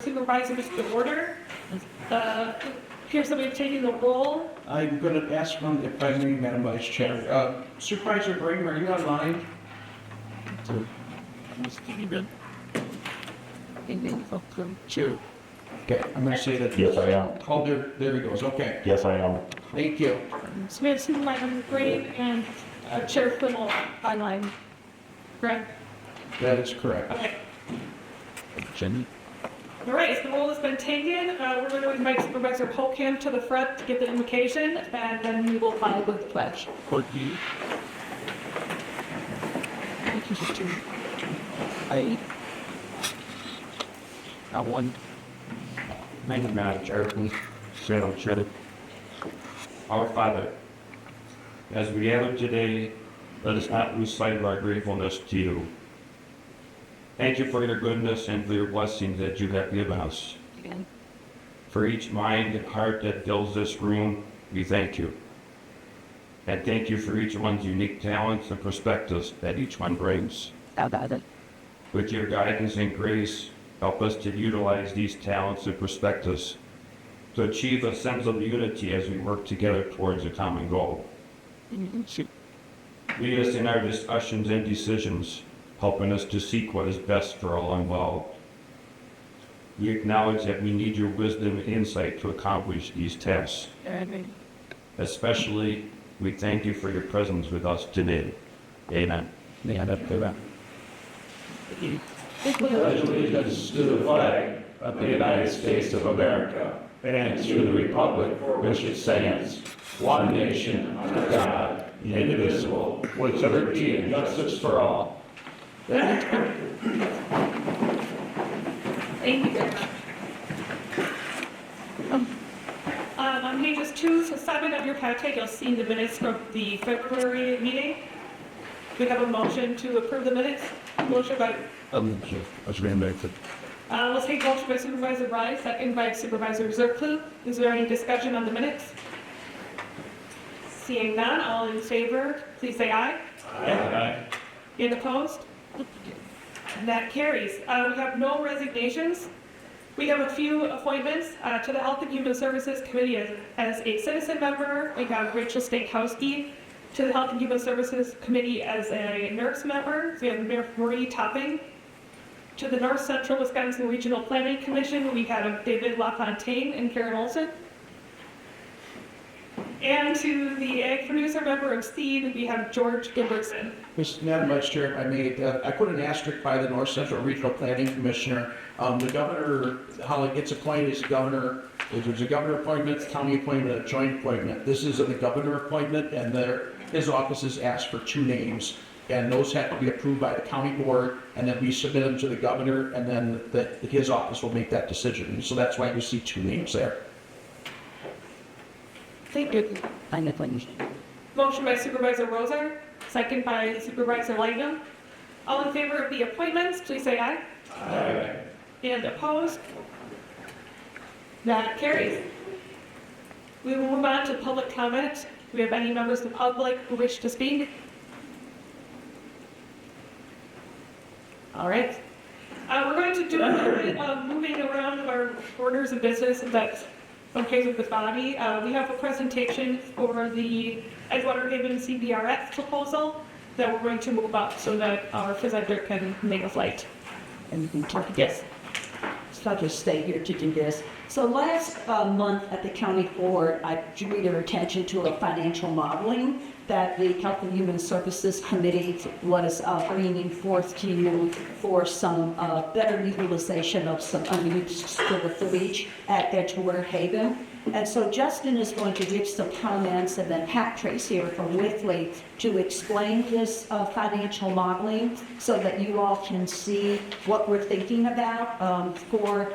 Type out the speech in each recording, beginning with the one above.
Supervisors to order. Appears that we've taken the roll. I'm going to ask one, if I may, Madam Vice Chair. Supervisor Graham, are you online? Okay, I'm going to say that. Yes, I am. Oh, there he goes. Okay, Yes, I am. thank you. So we have Supervisor Green and Chair Fimmel online. Correct? That is correct. Okay. Jenny? All right, so the roll has been taken. We're going to invite Supervisor Polkham to the front to give the invocation, and then we will follow with the pledge. Courtney? I won. Madam Chair, please. Madam Chair. Our Father, as we gather today, let us not lose sight of our gratefulness to you. Thank you for your goodness and for your blessings that you have given us. For each mind and heart that fills this room, we thank you. And thank you for each one's unique talents and perspectives that each one brings. With your guidance and grace, help us to utilize these talents and perspectives to achieve a sense of unity as we work together towards a common goal. Lead us in our discussions and decisions, helping us to seek what is best for all involved. We acknowledge that we need your wisdom and insight to accomplish these tasks. Especially, we thank you for your presence with us today. Amen. Pledge allegiance to the flag of the United States of America and to the republic for which it stands, one nation, under God, indivisible, with liberty and justice for all. Thank you very much. On pages 2 to 7 of your packet, you'll see the minutes from the February meeting. We have a motion to approve the minutes. Motion by, Let's bring back to. let's take motion by Supervisor Rice, second by Supervisor Zerklu. Is there any discussion on the minutes? Seeing none, all in favor, please say aye. Aye. Any opposed? And that carries. We have no resignations. We have a few appointments to the Health and Human Services Committee as a citizen member. We have Rachel Stankowski to the Health and Human Services Committee as a nurse member. We have Marie Topping. To the North Central Wisconsin Regional Planning Commission, we have David LaFontaine and Karen Olson. And to the Ag Producer Member of SEED, we have George Gilbertson. Madam Vice Chair, if I may, I put an asterisk by the North Central Regional Planning Commissioner. The governor, how it gets appointed as governor, if there's a governor appointment, county appointment, a joint appointment. This is the governor appointment, and his office has asked for 2 names. And those have to be approved by the county board, and then we submit them to the governor, and then his office will make that decision. So that's why you see 2 names there. Thank you. Motion by Supervisor Roser, second by Supervisor Langham. All in favor of the appointments, please say aye. Aye. And opposed? That carries. We will move on to public comment. Do we have any members of the public who wish to speak? All right. We're going to do a little bit of moving around of our orders of business, if that's okay with the body. We have a presentation for the Edgewater Haven CBRF proposal that we're going to move up so that our presenter can make a flight. And you can talk. Yes. So I'll just stay here to do this. So last month at the county board, I drew their attention to a financial modeling that the Health and Human Services Committee was bringing forth to you for some better utilization of some unused square footage at Edgewater Haven. And so Justin is going to give some comments, and then Pat Trace here from Withley to explain his financial modeling so that you all can see what we're thinking about for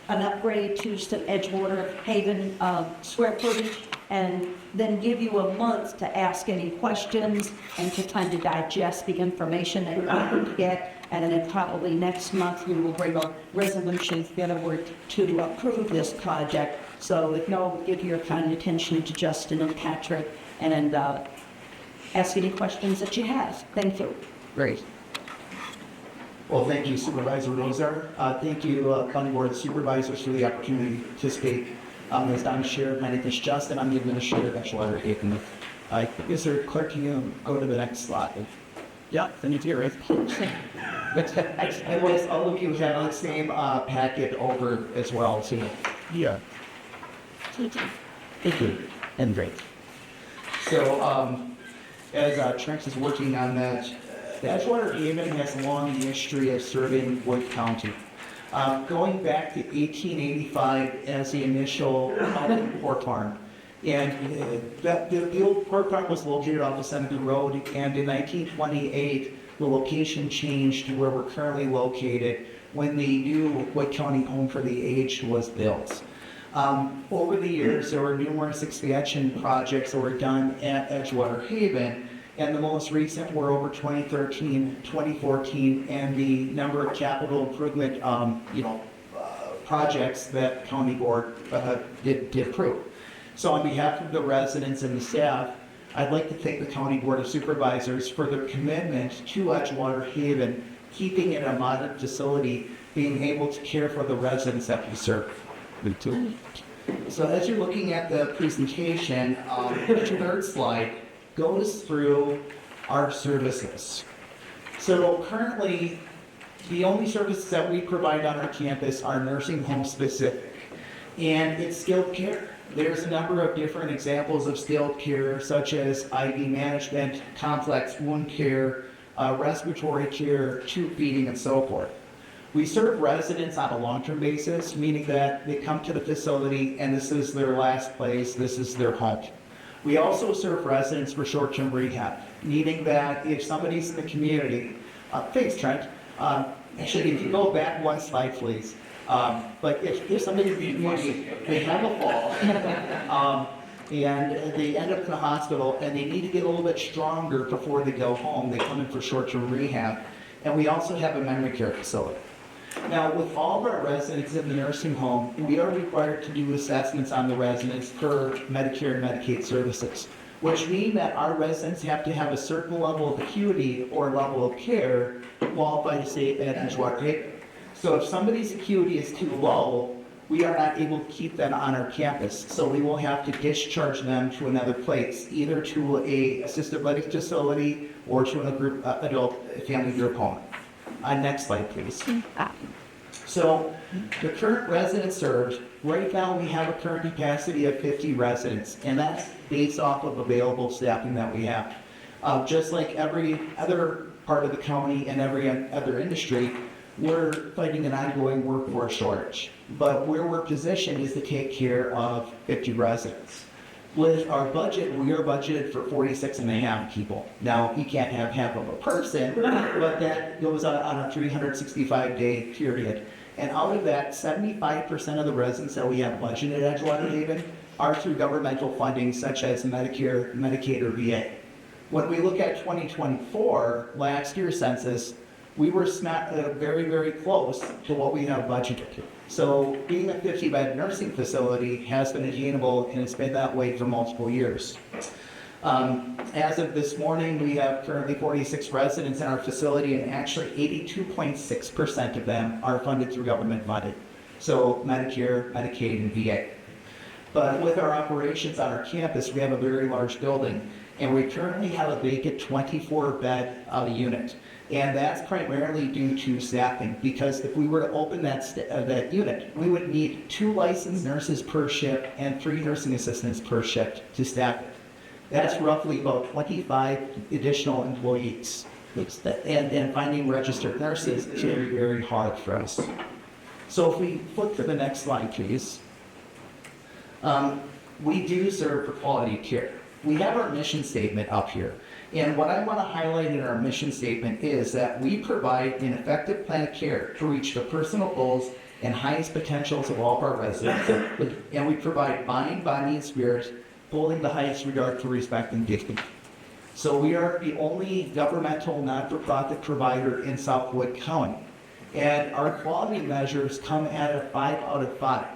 an upgrade to some Edgewater Haven square footage, and then give you a month to ask any questions and to kind of digest the information that you're going to get. And then probably next month we will bring a resolution forward to approve this project. So if you'll give your kind attention to Justin and Patrick and ask any questions that you have. Thank you. Great. Well, thank you Supervisor Rozar. Thank you County Board of Supervisors for the opportunity to participate. As Don shared, my name is Justin. I'm the administrator of Edgewater Haven. Mr. Clerk, can you go to the next slide? Yeah, then it's here, right? Anyways, all of you have the same packet over as well, too. Yeah. Thank you. And great. So, as Trent is working on that, the Edgewater Haven has a long history of serving Wood County. Going back to 1885 as the initial pork farm. And the old pork farm was located off of Seneca Road, and in 1928, the location changed to where we're currently located when the new Wood County Home for the Aged was built. Over the years, there were numerous expansion projects that were done at Edgewater Haven, and the most recent were over 2013, 2014, and the number of capital improvement, projects that County Board did approve. So on behalf of the residents and the staff, I'd like to thank the County Board of Supervisors for their commitment to Edgewater Haven, keeping it a modern facility, being able to care for the residents that we serve. Me too. So as you're looking at the presentation, the third slide goes through our services. So currently, the only services that we provide on our campus are nursing home specific, and it's skilled care. There's a number of different examples of skilled care, such as IV management, complex wound care, respiratory care, tube feeding, and so forth. We serve residents on a long-term basis, meaning that they come to the facility and this is their last place, this is their home. We also serve residents for short-term rehab, meaning that if somebody's in the community, thanks Trent, actually if you go back one slide please, but if somebody's in the community, they have a fall, and they end up in the hospital and they need to get a little bit stronger before they go home, they come in for short-term rehab, and we also have a memory care facility. Now, with all of our residents in the nursing home, we are required to do assessments on the residents for Medicare and Medicaid services, which mean that our residents have to have a certain level of acuity or level of care to qualify to stay at Edgewater Haven. So if somebody's acuity is too low, we are not able to keep them on our campus. So we will have to discharge them to another place, either to a assisted living facility or to a group, adult family group home. Next slide, please. So the current residents served, right now we have a current capacity of 50 residents, and that's based off of available staffing that we have. Just like every other part of the county and every other industry, we're fighting an ongoing workforce shortage. But where we're positioned is to take care of 50 residents. With our budget, we are budgeted for 46 and a half people. Now, you can't have half of a person, but that goes on a 365-day period. And out of that, 75% of the residents that we have budgeted at Edgewater Haven are through governmental funding such as Medicare, Medicaid, or VA. When we look at 2024, last year's census, we were very, very close to what we have budgeted. So being a 50-bed nursing facility has been attainable, and it's been that way for multiple years. As of this morning, we have currently 46 residents in our facility, and actually 82.6% of them are funded through government funding. So Medicare, Medicaid, and VA. But with our operations on our campus, we have a very large building, and we currently have a vacant 24-bed unit. And that's primarily due to staffing, because if we were to open that unit, we would need 2 licensed nurses per shift and 3 nursing assistants per shift to staff it. That's roughly about 25 additional employees. And finding registered nurses is very, very hard for us. So if we flip to the next slide, please. We do serve for quality care. We have our mission statement up here. And what I want to highlight in our mission statement is that we provide an effective plan of care to reach the personal goals and highest potentials of all of our residents. And we provide mind, body, and spirit, holding the highest regard for respect and dignity. So we are the only governmental not-for-profit provider in South Wood County. And our quality measures come at a 5 out of 5.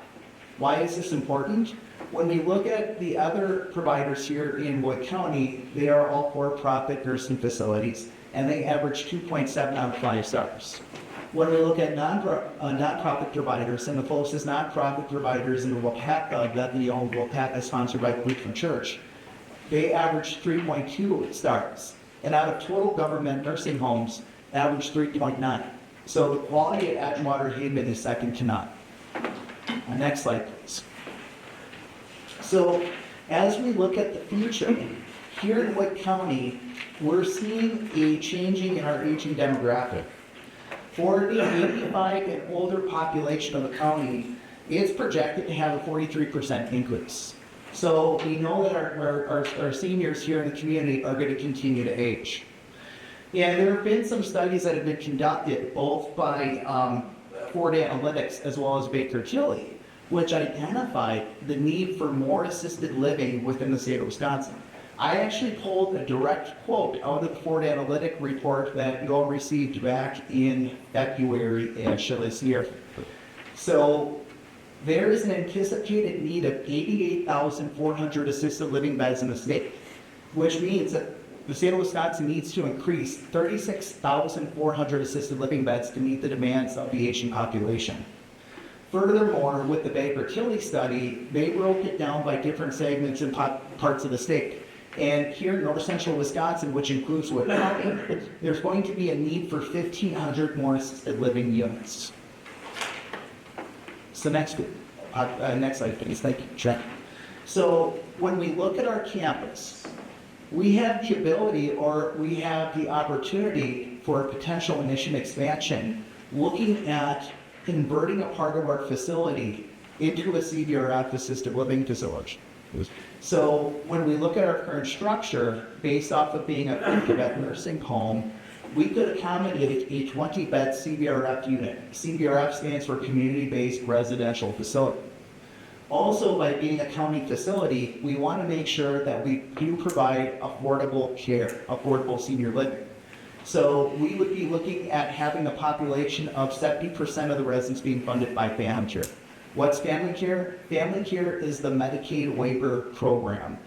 Why is this important? When we look at the other providers here in Wood County, they are all for-profit nursing facilities, and they average 2.7 out of 5 stars. When we look at nonprofit providers, and the closest nonprofit providers in the Wapaka, that the old Wapaka sponsored by the Lutheran Church, they average 3.2 stars, and out of total government nursing homes, average 3.9. So the quality at Edgewater Haven is second to none. Next slide, please. So as we look at the future, here in Wood County, we're seeing a changing in our aging demographic. For the 85 and older population of the county, it's projected to have a 43% increase. So we know that our seniors here in the community are going to continue to age. And there have been some studies that have been conducted both by Ford Analytics as well as Baker Tilly, which identified the need for more assisted living within the state of Wisconsin. I actually pulled a direct quote out of the Ford Analytic report that you all received back in February-ish of this year. So there is an anticipated need of 88,400 assisted living beds in the state, which means that the state of Wisconsin needs to increase 36,400 assisted living beds to meet the demands of the aging population. Furthermore, with the Baker Tilly study, they broke it down by different segments and parts of the state. And here in north central Wisconsin, which includes Wood County, there's going to be a need for 1,500 more assisted living units. So next slide, please. Thank you, Trent. So when we look at our campus, we have the ability, or we have the opportunity for a potential mission expansion, looking at converting a part of our facility into a CVRF assisted living facility. So when we look at our current structure, based off of being a 50-bed nursing home, we could accommodate a 20-bed CVRF unit. CVRF stands for Community-Based Residential Facility. Also, by being a county facility, we want to make sure that we do provide affordable care, affordable senior living. So we would be looking at having a population of 70% of the residents being funded by family care. What's family care? Family care is the Medicaid waiver program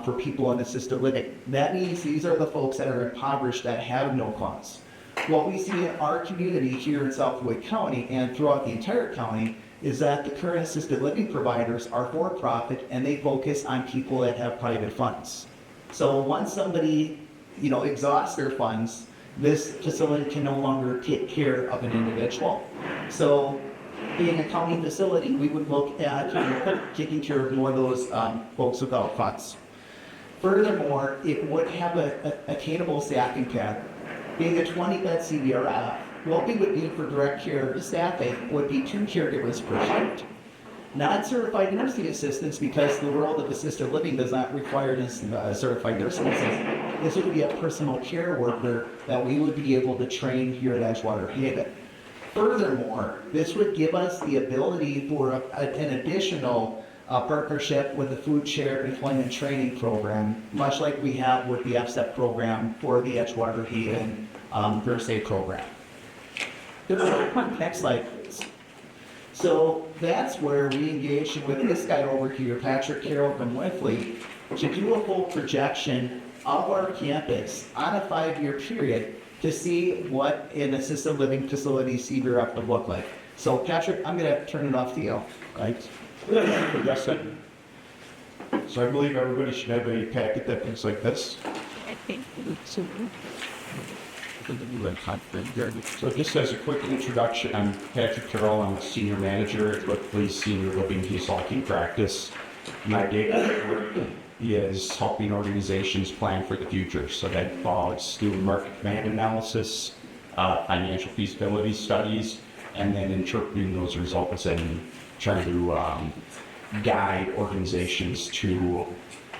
for people in assisted living. That means these are the folks that are impoverished that have no funds. What we see in our community here in Southwood County and throughout the entire county is that the current assisted living providers are for-profit and they focus on people that have private funds. So once somebody, exhausts their funds, this facility can no longer take care of an individual. So being a county facility, we would look at taking care of more of those folks without funds. Furthermore, it would have a attainable staffing pattern. Being a 20-bed CVRF, what we would need for direct care staffing would be 2 caregivers per shift. Not certified nursing assistants, because the world of assisted living does not require certified nursing assistants. This would be a personal care worker that we would be able to train here at Edgewater Haven. Furthermore, this would give us the ability for an additional partnership with the Food Share Employment Training Program, much like we have with the FSTEP program for the Edgewater Haven First Aid Program. Next slide, please. So that's where we engaged with this guy over here, Patrick Carroll from Whiffley, to do a full projection of our campus on a 5-year period to see what an assisted living facility CVRF would look like. So Patrick, I'm going to turn it off to you. Right. Yes, sir. So I believe everybody should have a packet that looks like this. So just as a quick introduction, I'm Patrick Carroll. I'm a senior manager at Whiffley's Senior Living Consulting Practice. My day-to-day work is helping organizations plan for the future. So that involves doing market demand analysis, financial feasibility studies, and then interpreting those results and trying to guide organizations to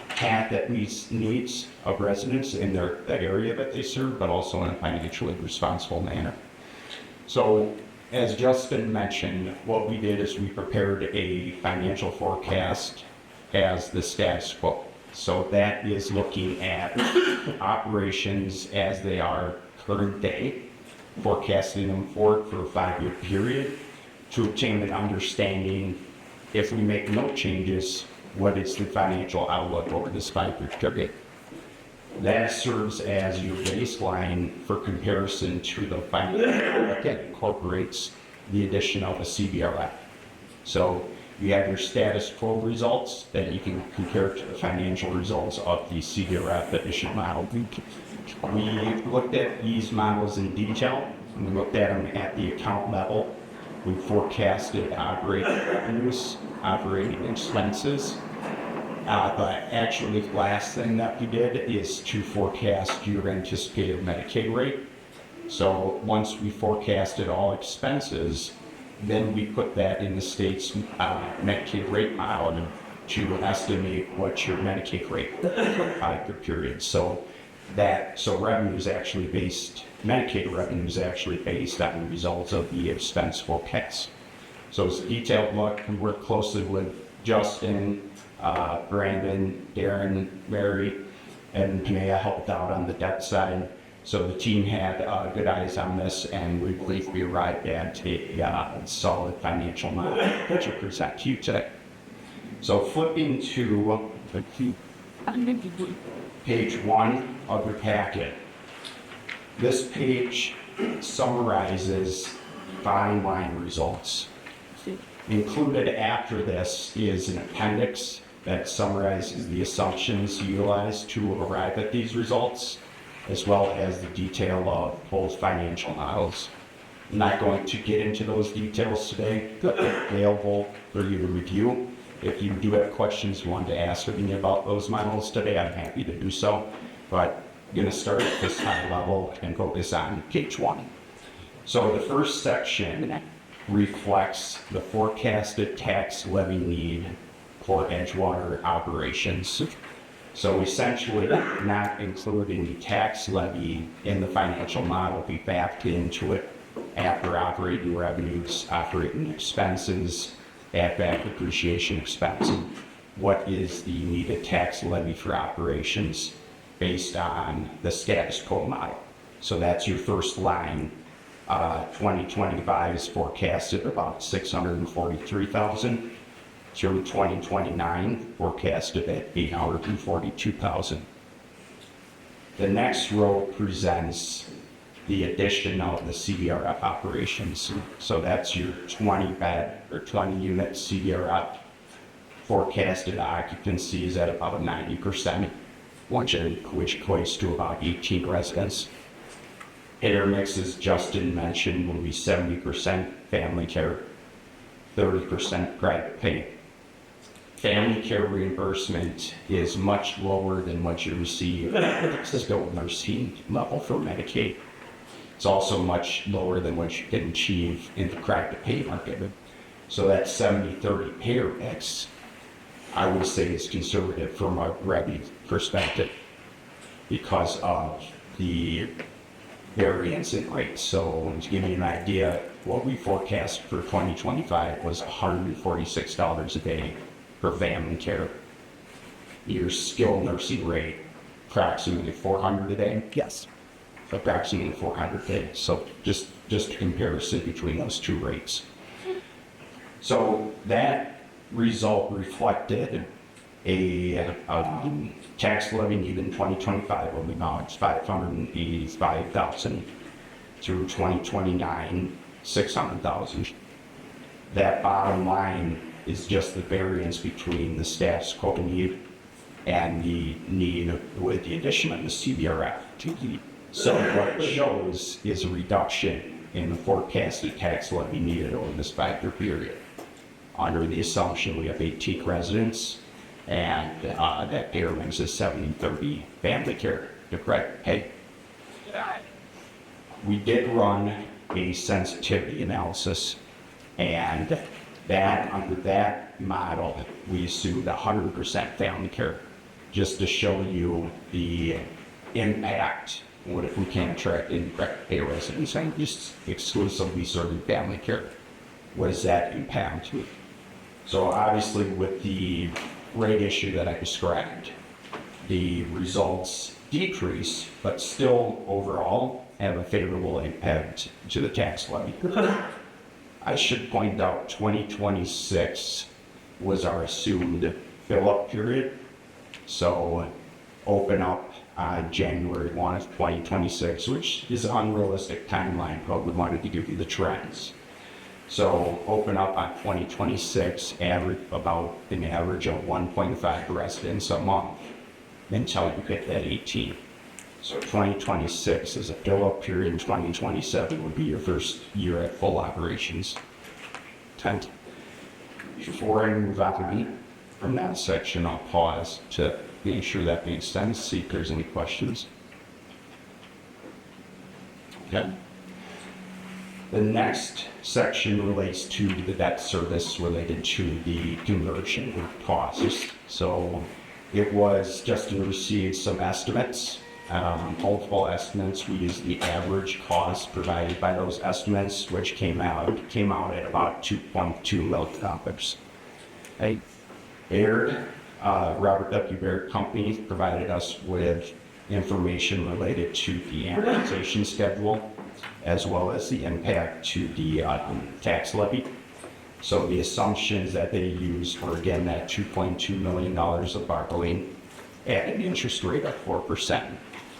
have that meets needs of residents in that area that they serve, but also in a financially responsible manner. So as Justin mentioned, what we did is we prepared a financial forecast as the status quo. So that is looking at operations as they are current day, forecasting them forward for a 5-year period to obtain an understanding, if we make no changes, what is the financial outlook over this 5-year period. That serves as your baseline for comparison to the financial that incorporates the addition of a CBRF. So you have your status quo results that you can compare to the financial results of the CBRF addition model. We looked at these models in detail, and we looked at them at the account level. We forecasted operating revenues, operating expenses. But actually, the last thing that we did is to forecast your anticipated Medicaid rate. So once we forecasted all expenses, then we put that in the state's Medicaid rate model to estimate what your Medicaid rate for a 5-year period. So revenue is actually based, Medicaid revenue is actually based on the results of the expense forecast. So it's a detailed look, and work closely with Justin, Brandon, Darren, Mary, and Panea helped out on the debt side. So the team had good eyes on this, and we believe we arrived at a solid financial model that you present to you today. So flipping to page 1 of your packet. This page summarizes bottom line results. Included after this is an appendix that summarizes the assumptions utilized to arrive at these results, as well as the detail of both financial models. I'm not going to get into those details today. They're available for you to review. If you do have questions you want to ask me about those models today, I'm happy to do so. But I'm going to start at this high level and focus on page 1. So the first section reflects the forecasted tax levy need for Edgewater operations. So essentially, not including the tax levy in the financial model, we backed into it after operating revenues, operating expenses, add back depreciation expense. What is the needed tax levy for operations based on the status quo model? So that's your first line. 2025 is forecasted about $643,000. Through 2029, forecasted at $842,000. The next row presents the addition of the CBRF operations. So that's your 20-bed or 20-unit CBRF. Forecasted occupancy is at about 90%, which equates to about 18 residents. Payer mix, as Justin mentioned, will be 70% family care, 30% private pay. Family care reimbursement is much lower than what you receive at the skilled nursing level for Medicaid. It's also much lower than what you can achieve in the private pay market. So that 70-30 payer mix, I would say, is conservative from a revenue perspective because of the variance in rates. So to give you an idea, what we forecast for 2025 was $146 a day for family care. Your skilled nursing rate, approximately $400 a day. Yes. Approximately $400 a day. So just a comparison between those two rates. So that result reflected a tax levy need in 2025 of about $585,000 through 2029, $600,000. That bottom line is just the variance between the status quo need and the need with the addition of the CBRF. So what it shows is a reduction in the forecasted tax levy needed over this 5-year period. Under the assumption we have 18 residents and that payer mix is 70-30 family care to private pay. We did run a sensitivity analysis, and that under that model, we assumed 100% family care, just to show you the impact. What if we can't attract indirect pay residents and just exclusively serving family care? What does that impact? So obviously with the rate issue that I described, the results decrease, but still overall have a favorable impact to the tax levy. I should point out 2026 was our assumed fill-up period. So open up January 1 of 2026, which is an unrealistic timeline, but we wanted to give you the trends. So open up on 2026, average about an average of 1.5 residents a month until you hit that 18. So 2026 is a fill-up period. 2027 would be your first year at full operations. Before I move on from that section, I'll pause to make sure that makes sense, see if there's any questions. Okay. The next section relates to the debt service related to the conversion costs. So it was, Justin received some estimates, multiple estimates. We used the average cost provided by those estimates, which came out at about $2.2 million. Baird, Robert W. Baird Company provided us with information related to the amortization schedule, as well as the impact to the tax levy. So the assumptions that they used were, again, that $2.2 million of borrowing at an interest rate of 4%,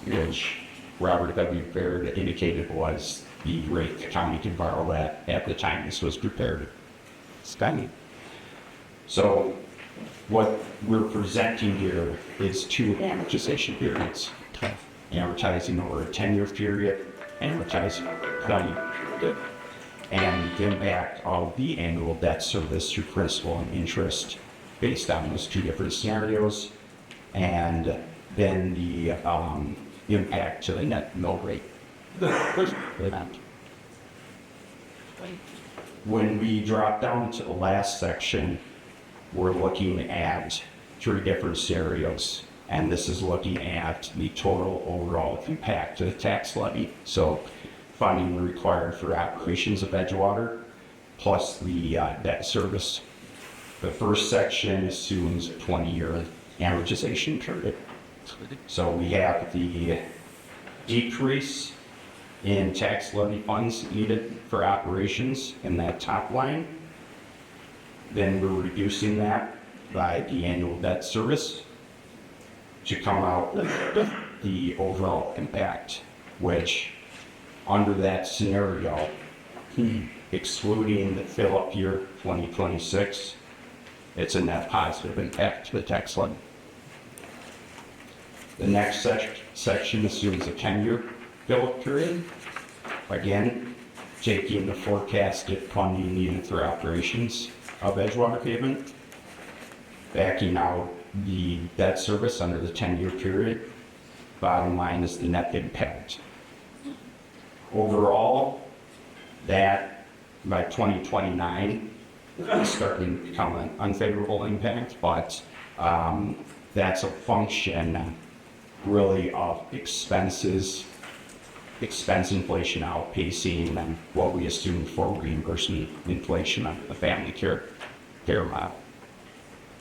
which Robert W. Baird indicated was the rate the county could borrow at the time this was prepared. So what we're presenting here is two amortization periods, amortizing over a 10-year period, amortizing over a 20-year period, and the impact of the annual debt service through principal and interest based on those two different scenarios, and then the impact to the net mill rate. When we drop down to the last section, we're looking at three different scenarios, and this is looking at the total overall impact to the tax levy. So funding required for operations of Edgewater, plus the debt service. The first section assumes a 20-year amortization period. So we have the decrease in tax levy funds needed for operations in that top line. Then we're reducing that by the annual debt service to come out with the overall impact, which under that scenario, excluding the fill-up year 2026, it's a net positive impact to the tax levy. The next section assumes a 10-year fill-up period. Again, taking the forecasted funding needed for operations of Edgewater pavement, backing out the debt service under the 10-year period. Bottom line is the net impact. Overall, that by 2029 is starting to become an unfavorable impact, but that's a function really of expense inflation outpacing what we assumed for reimbursement inflation on the family care model.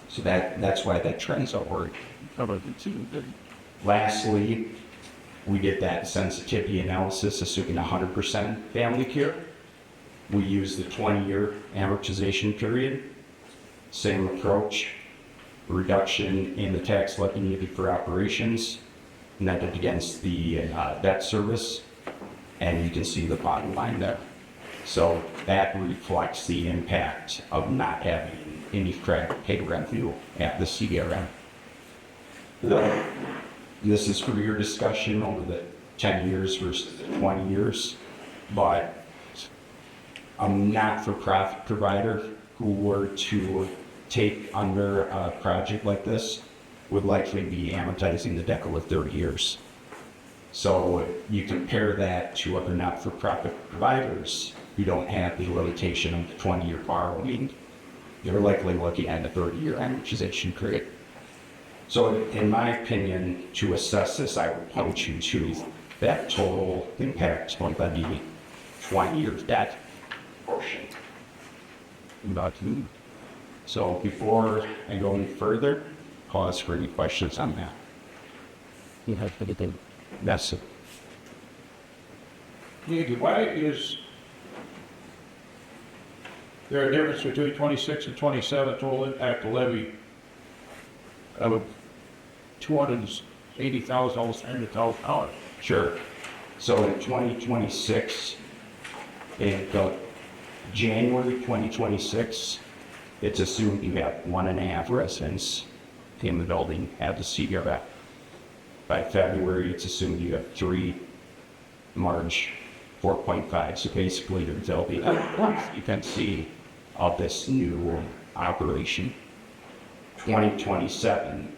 So that's why that trend's upward. Lastly, we did that sensitivity analysis assuming 100% family care. We used the 20-year amortization period. Same approach, reduction in the tax levy needed for operations, netted against the debt service, and you can see the bottom line there. So that reflects the impact of not having any credit paid revenue at the CDRM. This is for your discussion over the 10 years versus the 20 years, but a not-for-profit provider who were to take under a project like this would likely be amortizing the debt over 30 years. So you compare that to other not-for-profit providers who don't have the limitation of the 20-year borrowing, you're likely looking at a 30-year amortization period. So in my opinion, to assess this, I would point you to that total impact on the 20-year debt portion. So before I go any further, pause for any questions on that. That's it. Why is there a difference between 26 and 27 total impact levy of 200 $80,000, almost $100,000. Sure. So in 2026, in January 2026, it's assumed you have 1.5 residents in the building have the CRF. By February, it's assumed you have 3, March 4.5. So basically, there'll be you can see of this new operation. 2027,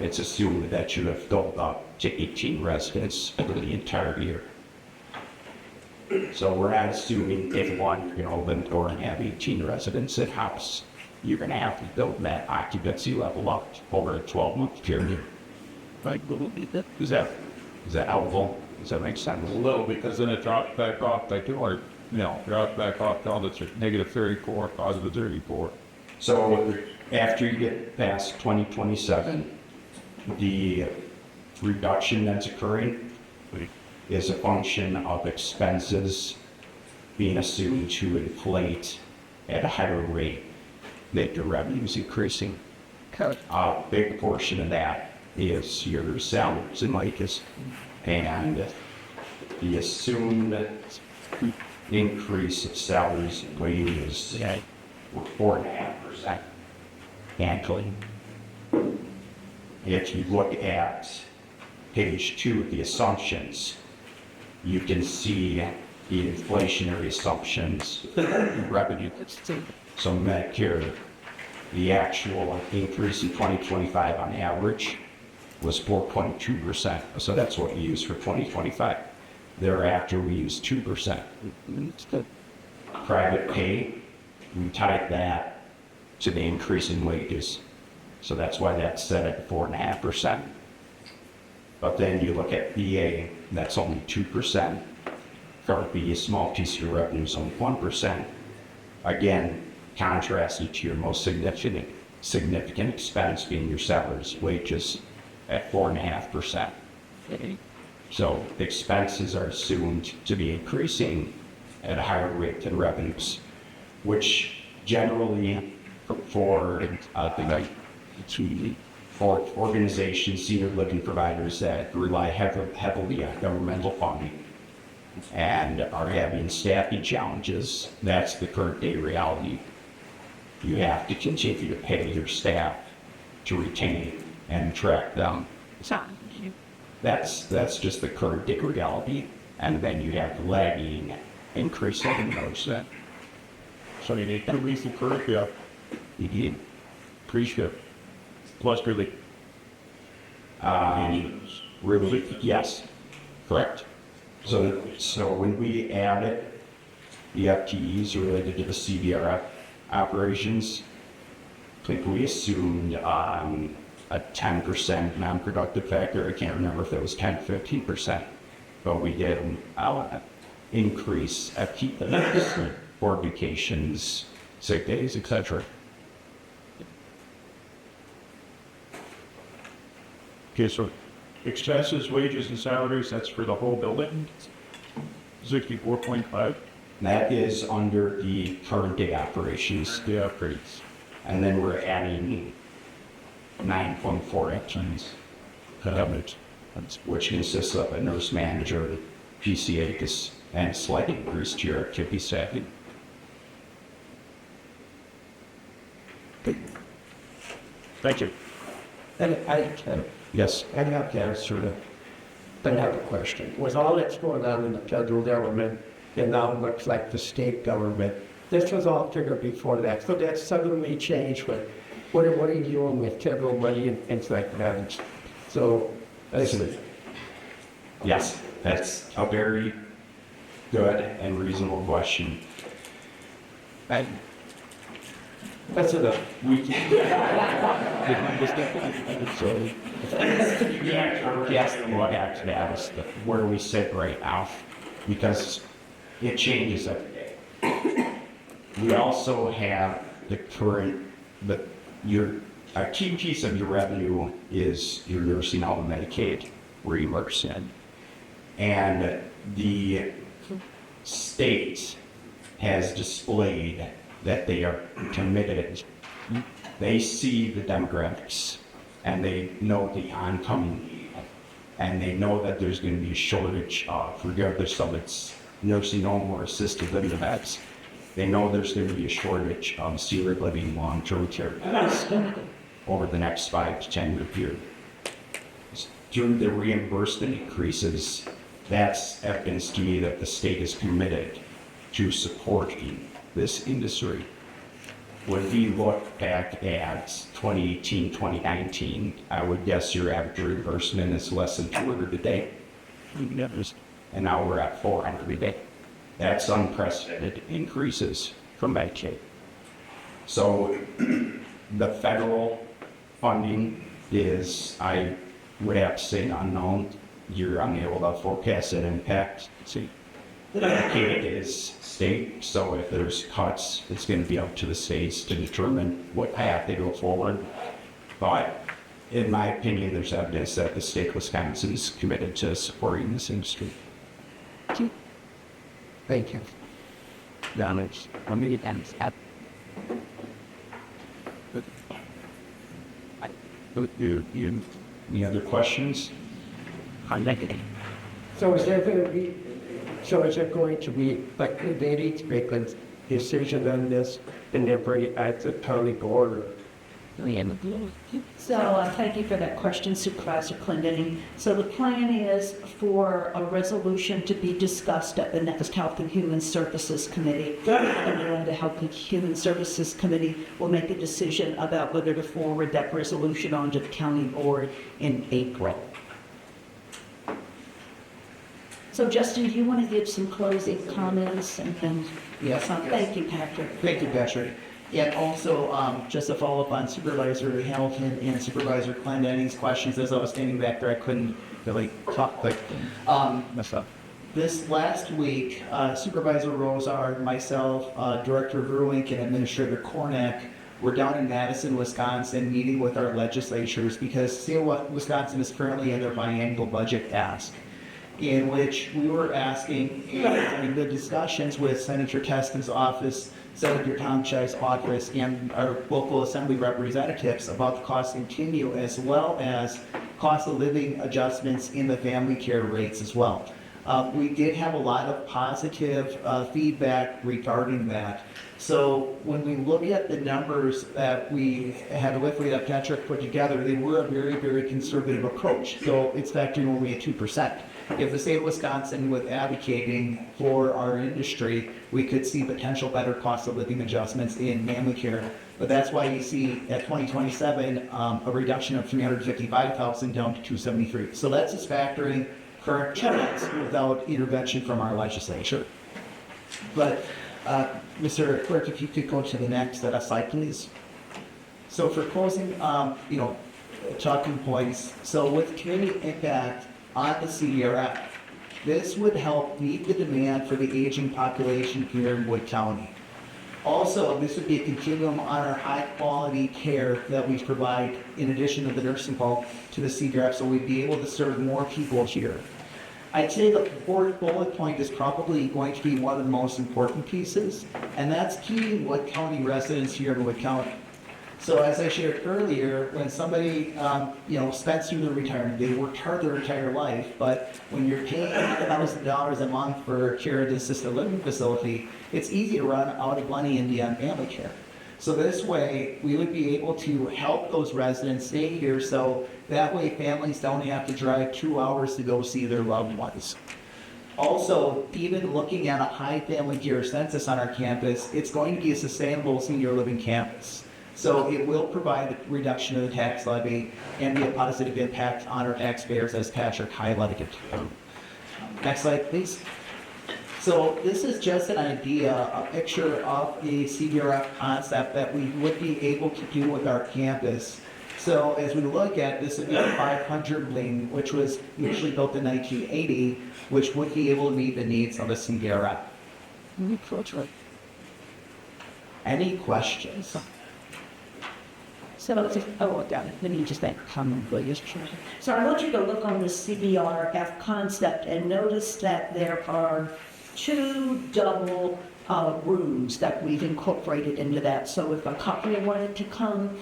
it's assumed that you have filled up to 18 residents over the entire year. So we're not assuming if one, open the door and have 18 residents at house. You're going to have to build that occupancy level up over a 12-month period. Right, Is that helpful? Does that make sense? a little, because then it drops back off by 200, drops back off down to -34, +34. So after you get past 2027, the reduction that's occurring is a function of expenses being assumed to inflate at a higher rate than your revenues increasing. A big portion of that is your salaries and wages. And the assumed increase of salaries and wages were 4.5% annually. If you look at page 2 of the assumptions, you can see the inflationary assumptions in revenue. So Medicare, the actual increase in 2025 on average was 4.2%. So that's what we use for 2025. Thereafter, we use 2%. Private pay, we tied that to the increase in wages. So that's why that's set at 4.5%. But then you look at VA, that's only 2%. Part B, a small piece of your revenue is only 1%. Again, contrasted to your most significant expense being your salaries, wages at 4.5%. So expenses are assumed to be increasing at a higher rate than revenues, which generally for organizations, senior living providers that rely heavily on governmental funding and are having staffing challenges, that's the current day reality. You have to continue to pay your staff to retain and attract them. That's just the current day reality. And then you have the lagging increase in those. So you need 2 weeks of current, yeah, You need, pre-shift, plus relief. relief, yes, correct. So when we added the FTEs related to the CBRF operations, I think we assumed a 10% non-productive factor. I can't remember if it was 10 to 15%, but we did increase FTEs for vacations, sick days, etc. Okay, so expenses, wages, and salaries, that's for the whole building? 64.5, That is under the current day operations, the upgrades. and then we're adding 9.4 actions, That makes sense. which consists of a nurse manager, PCA, and a slight increase to your activity staffing. Thank you. And Yes. I have to answer that. I have a question. With all that's going on in the federal government, and now it looks like the state government, this was all figured before that. So that suddenly changed. But what are you doing with federal money and things like that? So, listen, Yes, that's a very good and reasonable question. and that's enough. We can't forecast the impact of that is where we sit right now, because it changes every day. We also have the current, a key piece of your revenue is your nursing home Medicaid reimbursement. And the state has displayed that they are committed. They see the demographics and they know the oncoming need and they know that there's going to be a shortage of, regardless of its nursing home or assisted living beds, they know there's going to be a shortage of senior living long-term care beds over the next 5 to 10 year period. Due to the reimbursement increases, that's evidence to me that the state is committed to supporting this industry. When we look back at 2018, 2019, I would guess your average reimbursement is less than 200 a day. And now we're at 400 a day. That's unprecedented increases from Medicaid. So the federal funding is, I would have to say, unknown. You're unable to forecast that impact. See, Medicaid is state, so if there's cuts, it's going to be up to the states to determine what path they go forward. But in my opinion, there's evidence that the state of Wisconsin is committed to supporting this industry. Thank you. Damage. Let me get that. Any other questions? So is there going to be, like, they need to make a decision on this and then bring it at the county board? So thank you for that question, Supervisor Clendenning. So the plan is for a resolution to be discussed at the next Health and Human Services Committee. And then the Health and Human Services Committee will make a decision about whether to forward that resolution onto the county board in April. So Justin, do you want to give some closing comments and things? Yes. Thank you, Patrick. Thank you, Patrick. And also, just to follow up on Supervisor Hamilton and Supervisor Clendenning's questions, as I was standing back there, I couldn't really talk, but, Mess up. this last week, Supervisor Rosar, myself, Director Verwink, and Administrator Kornak were down in Madison, Wisconsin, meeting with our legislatures because see what Wisconsin is currently in their biannual budget ask, in which we were asking in the discussions with Senator Teston's office, Senator Tom Chai's office, and our local assembly representatives about the cost continue, as well as cost of living adjustments in the family care rates as well. We did have a lot of positive feedback regarding that. So when we look at the numbers that we had lifted up, Patrick put together, they were a very, very conservative approach. So it's factoring only at 2%. If the state of Wisconsin was advocating for our industry, we could see potential better cost of living adjustments in family care. But that's why you see at 2027 a reduction of $355,000 down to $273,000. So that's just factoring current trends without intervention from our legislature. But Mr. Clerk, if you could go to the next slide, please. So for closing, talking points. So with community impact on the CDRF, this would help meet the demand for the aging population here in Wood County. Also, this would be a continuum on our high-quality care that we provide in addition to the nursing home to the CDRF, so we'd be able to serve more people here. I'd say the fourth bullet point is probably going to be one of the most important pieces, and that's keeping Wood County residents here in Wood County. So as I shared earlier, when somebody, spends through their retirement, they worked hard their entire life, but when you're paying $1,000 a month for care at an assisted living facility, it's easy to run out of money in the family care. So this way, we would be able to help those residents stay here, so that way families don't have to drive 2 hours to go see their loved ones. Also, even looking at a high family care census on our campus, it's going to be a sustainable senior living campus. So it will provide a reduction of the tax levy and be a positive impact on our taxpayers, as Patrick highlighted it. Next slide, please. So this is just an idea, a picture of the CDRF concept that we would be able to do with our campus. So as we look at this, would be a 500 wing, which was initially built in 1980, which would be able to meet the needs of the CDRF. Any questions? So, let me just make a comment, please. So I want you to look on the CBRF concept and notice that there are 2 double rooms that we've incorporated into that. So if a couple wanted to come,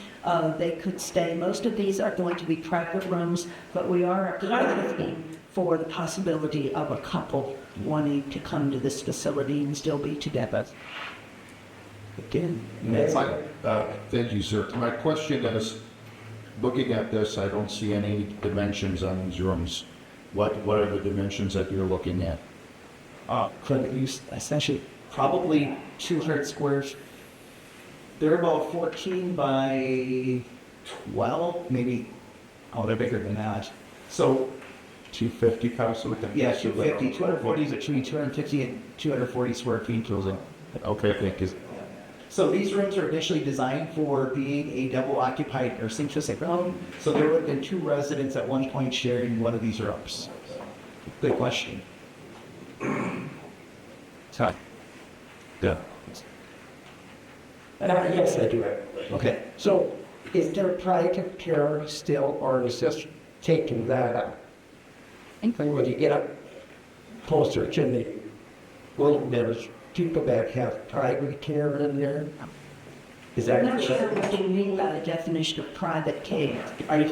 they could stay. Most of these are going to be private rooms, but we are looking for the possibility of a couple wanting to come to this facility and still be together. Again, Thank you, sir. My question is, looking at this, I don't see any dimensions on these rooms. What are the dimensions that you're looking at? Could use essentially probably 200 squares. They're about 14 by 12, maybe. Oh, they're bigger than that. So 250 possibly? yeah, 250, 240 is between 250 and 240 square feet. Okay, thank you. So these rooms are initially designed for being a double occupied nursing facility. So there would have been 2 residents at one point sharing one of these rooms. Good question. sorry. Yeah. Yes, I do. Okay. So is there private care still, or is this taking that out? And when you get up closer to the wilderness, people that have private care in there? Is that? I'm not sure what you mean by the definition of private care. Are you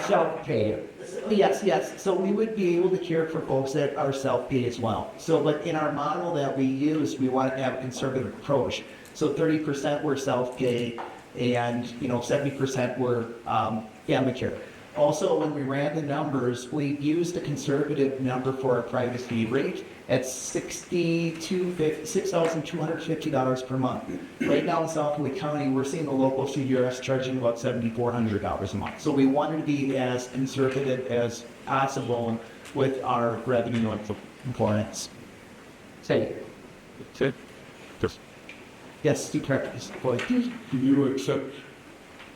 self-paying? Yes. So we would be able to care for folks that are self-paid as well. So, but in our model that we use, we want to have a conservative approach. So 30% were self-pay, and 70% were family care. Also, when we ran the numbers, we used a conservative number for our private fee rate at $6,250 per month. Right now in South Lee County, we're seeing the local CDRS charging about $7,400 a month. So we wanted to be as conservative as possible with our revenue components. Say, Yes, Steve Carter. Do you accept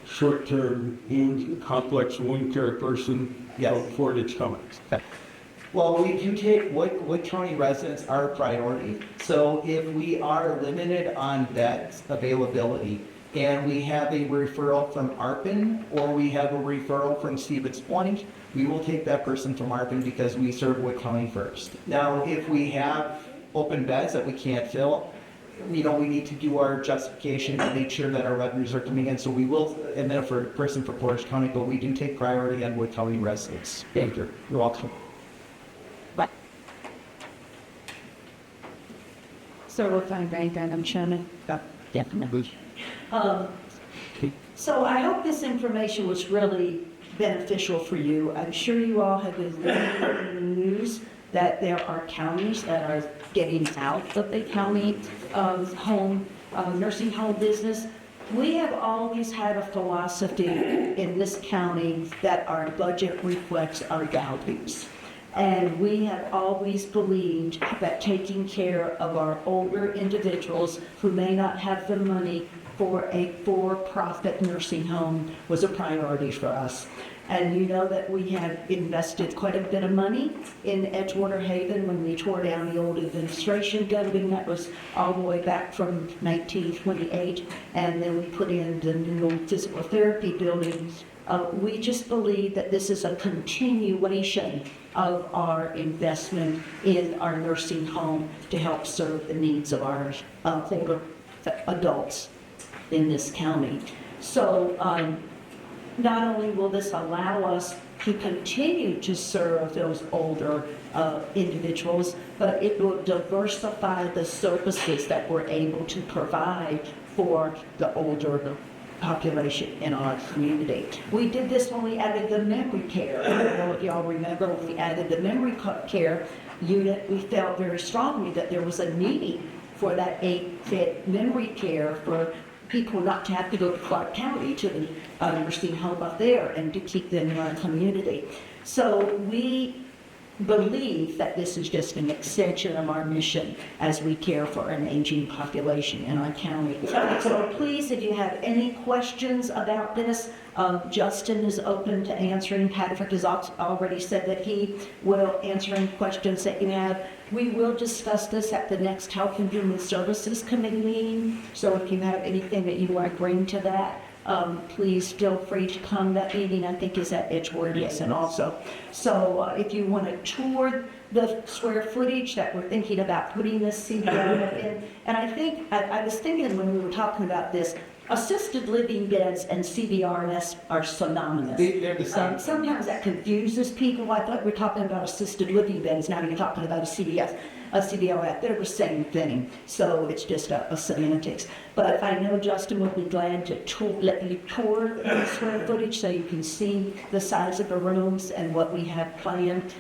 short-term complex wound care person Yes. for its coming? Well, we do take Wood County residents are a priority. So if we are limited on bed availability and we have a referral from ARPN or we have a referral from Stevens Point, we will take that person from ARPN because we serve Wood County first. Now, if we have open beds that we can't fill, we need to do our justification and make sure that our revenues are coming in. So we will, and then for a person for Portage County, but we do take priority on Wood County residents. thank you. You're welcome. So if I may, Madam Chairman? Definitely. So I hope this information was really beneficial for you. I'm sure you all have been reading in the news that there are counties that are getting out of the county nursing home business. We have always had a philosophy in this county that our budget reflects our values. And we have always believed that taking care of our older individuals who may not have the money for a for-profit nursing home was a priority for us. And you know that we have invested quite a bit of money in Edgewater Haven when we tore down the old administration building that was all the way back from 1928. And then we put in the new physical therapy building. We just believe that this is a continuation of our investment in our nursing home to help serve the needs of our older adults in this county. So not only will this allow us to continue to serve those older individuals, but it will diversify the services that we're able to provide for the older population in our community. We did this when we added the memory care. I don't know if y'all remember when we added the memory care unit, we felt very strongly that there was a need for that 8-bed memory care for people not to have to go to Clark County to the nursing home up there and to keep them in our community. So we believe that this is just an extension of our mission as we care for an aging population in our county. So please, if you have any questions about this, Justin is open to answering. Patrick has already said that he will answer any questions that you have. We will discuss this at the next Health and Human Services Committee meeting. So if you have anything that you want to bring to that, please feel free to come. That meeting, I think, is at Edgewater, yes, and also. So if you want to tour the square footage that we're thinking about putting this CBO in, and I think, I was thinking when we were talking about this, assisted living beds and CBRS are synonymous. They're the same. Sometimes that confuses people. I thought we were talking about assisted living beds, now you're talking about a CBRS. They're the same thing, so it's just a semantics. But I know Justin will be glad to let you tour the square footage so you can see the size of the rooms and what we have planned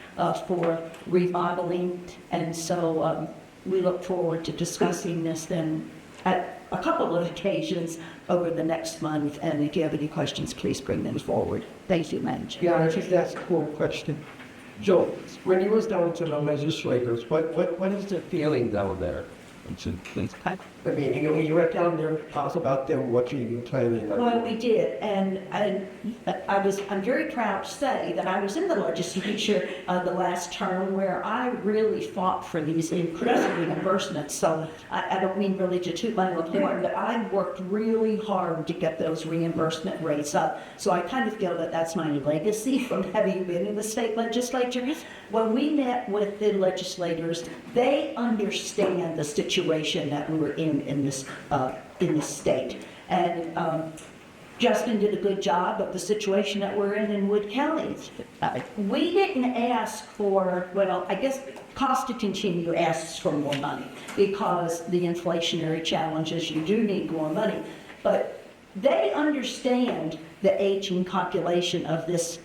for remodeling. And so we look forward to discussing this then at a couple of occasions over the next month. And if you have any questions, please bring them forward. Thank you, Madam Chair. Yeah, I think that's a cool question. Joe, when you was down to the legislators, what is the feeling down there? I mean, you went down there to talk about them, what you were planning on. Well, we did, and I'm very proud to say that I was in the legislature the last term where I really fought for these increased reimbursements. So I don't mean really to toot my own horn, but I worked really hard to get those reimbursement rates up. So I kind of feel that that's my legacy from having been in the state legislature. When we met with the legislators, they understand the situation that we were in this state. And Justin did a good job of the situation that we're in Wood County. We didn't ask for, well, I guess Cost to Continue asks for more money because the inflationary challenges, you do need more money. But they understand the aging population of this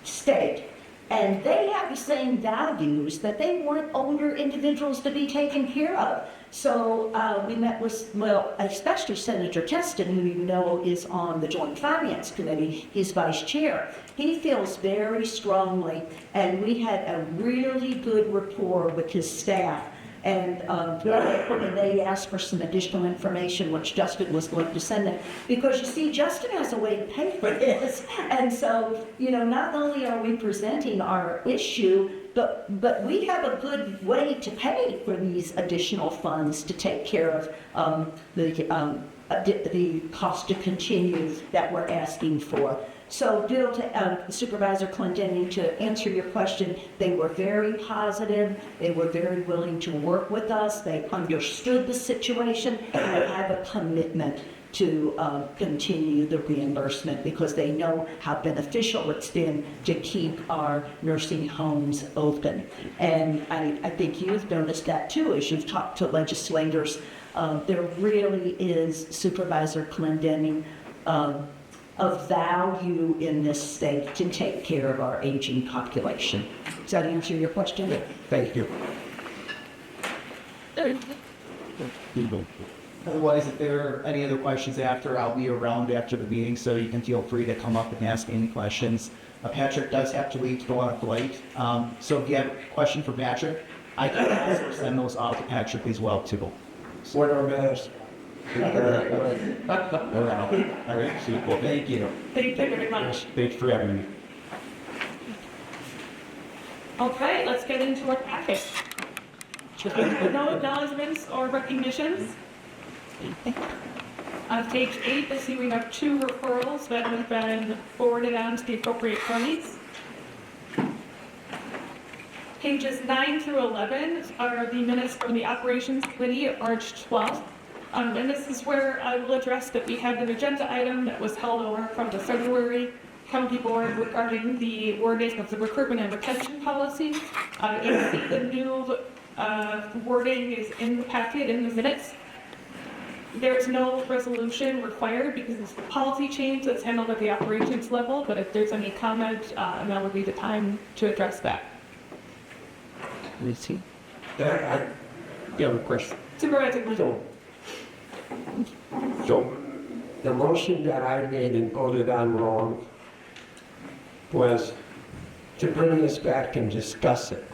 state. And they have the same values that they want older individuals to be taken care of. So we met with, well, especially Senator Teston, who you know is on the Joint Finance Committee, he's vice chair. He feels very strongly, and we had a really good rapport with his staff. And they asked for some additional information, which Justin was going to send them. Because you see, Justin has a way to pay for this. And so, you know, not only are we presenting our issue, but we have a good way to pay for these additional funds to take care of the cost to continue that we're asking for. So, Bill, to Supervisor Clendenning, to answer your question, they were very positive. They were very willing to work with us. They understood the situation, and they have a commitment to continue the reimbursement because they know how beneficial it's been to keep our nursing homes open. And I think you've noticed that too as you've talked to legislators. There really is, Supervisor Clendenning, of value in this state to take care of our aging population. Does that answer your question? Thank you. Otherwise, if there are any other questions after, I'll be around after the meeting, so you can feel free to come up and ask any questions. Patrick does have to leave to go on a flight, so if you have a question for Patrick, I can also send those off to Patrick as well, too. What are matters? All right, super. Thank you. Thank you very much. Thanks for having me. Okay, let's get into our packet. No acknowledgements or recognitions. On page 8, I see we have 2 referrals that have been forwarded on to the appropriate parties. Pages 9 through 11 are the minutes from the Operations Committee of March 12th. And this is where I will address that we had an agenda item that was held over from the February County Board regarding the wording of the recruitment and retention policy. The new wording is in the packet in the minutes. There's no resolution required because it's a policy change that's handled at the operations level, but if there's any comment, now would be the time to address that. I have a question. Supervisor Guzzo. So, the motion that I made and voted on wrong was to bring this back and discuss it.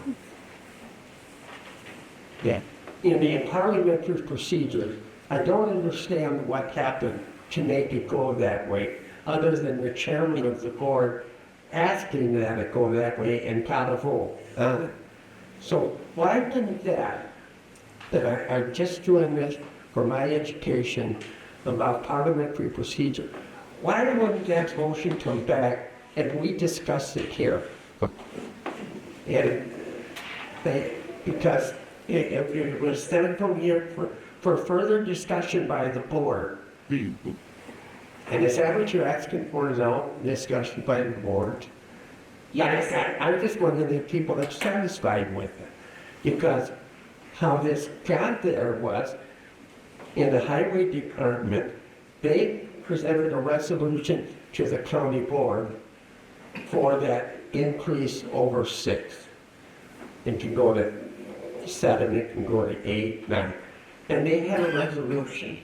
Yeah. In the parliamentary procedure, I don't understand what happened to make it go that way, other than the chairman of the board asking that it go that way and got a vote on it. So why didn't that I'm just doing this for my education about parliamentary procedure, why wouldn't that motion come back and we discuss it here? And because it was then come here for further discussion by the board. And is that what you're asking for now, discussion by the board? Yes. I'm just wondering if people are satisfied with it. Because how this got there was, in the highway department, they presented a resolution to the county board for that increase over 6. It can go to 7, it can go to 8, 9. And they had a resolution.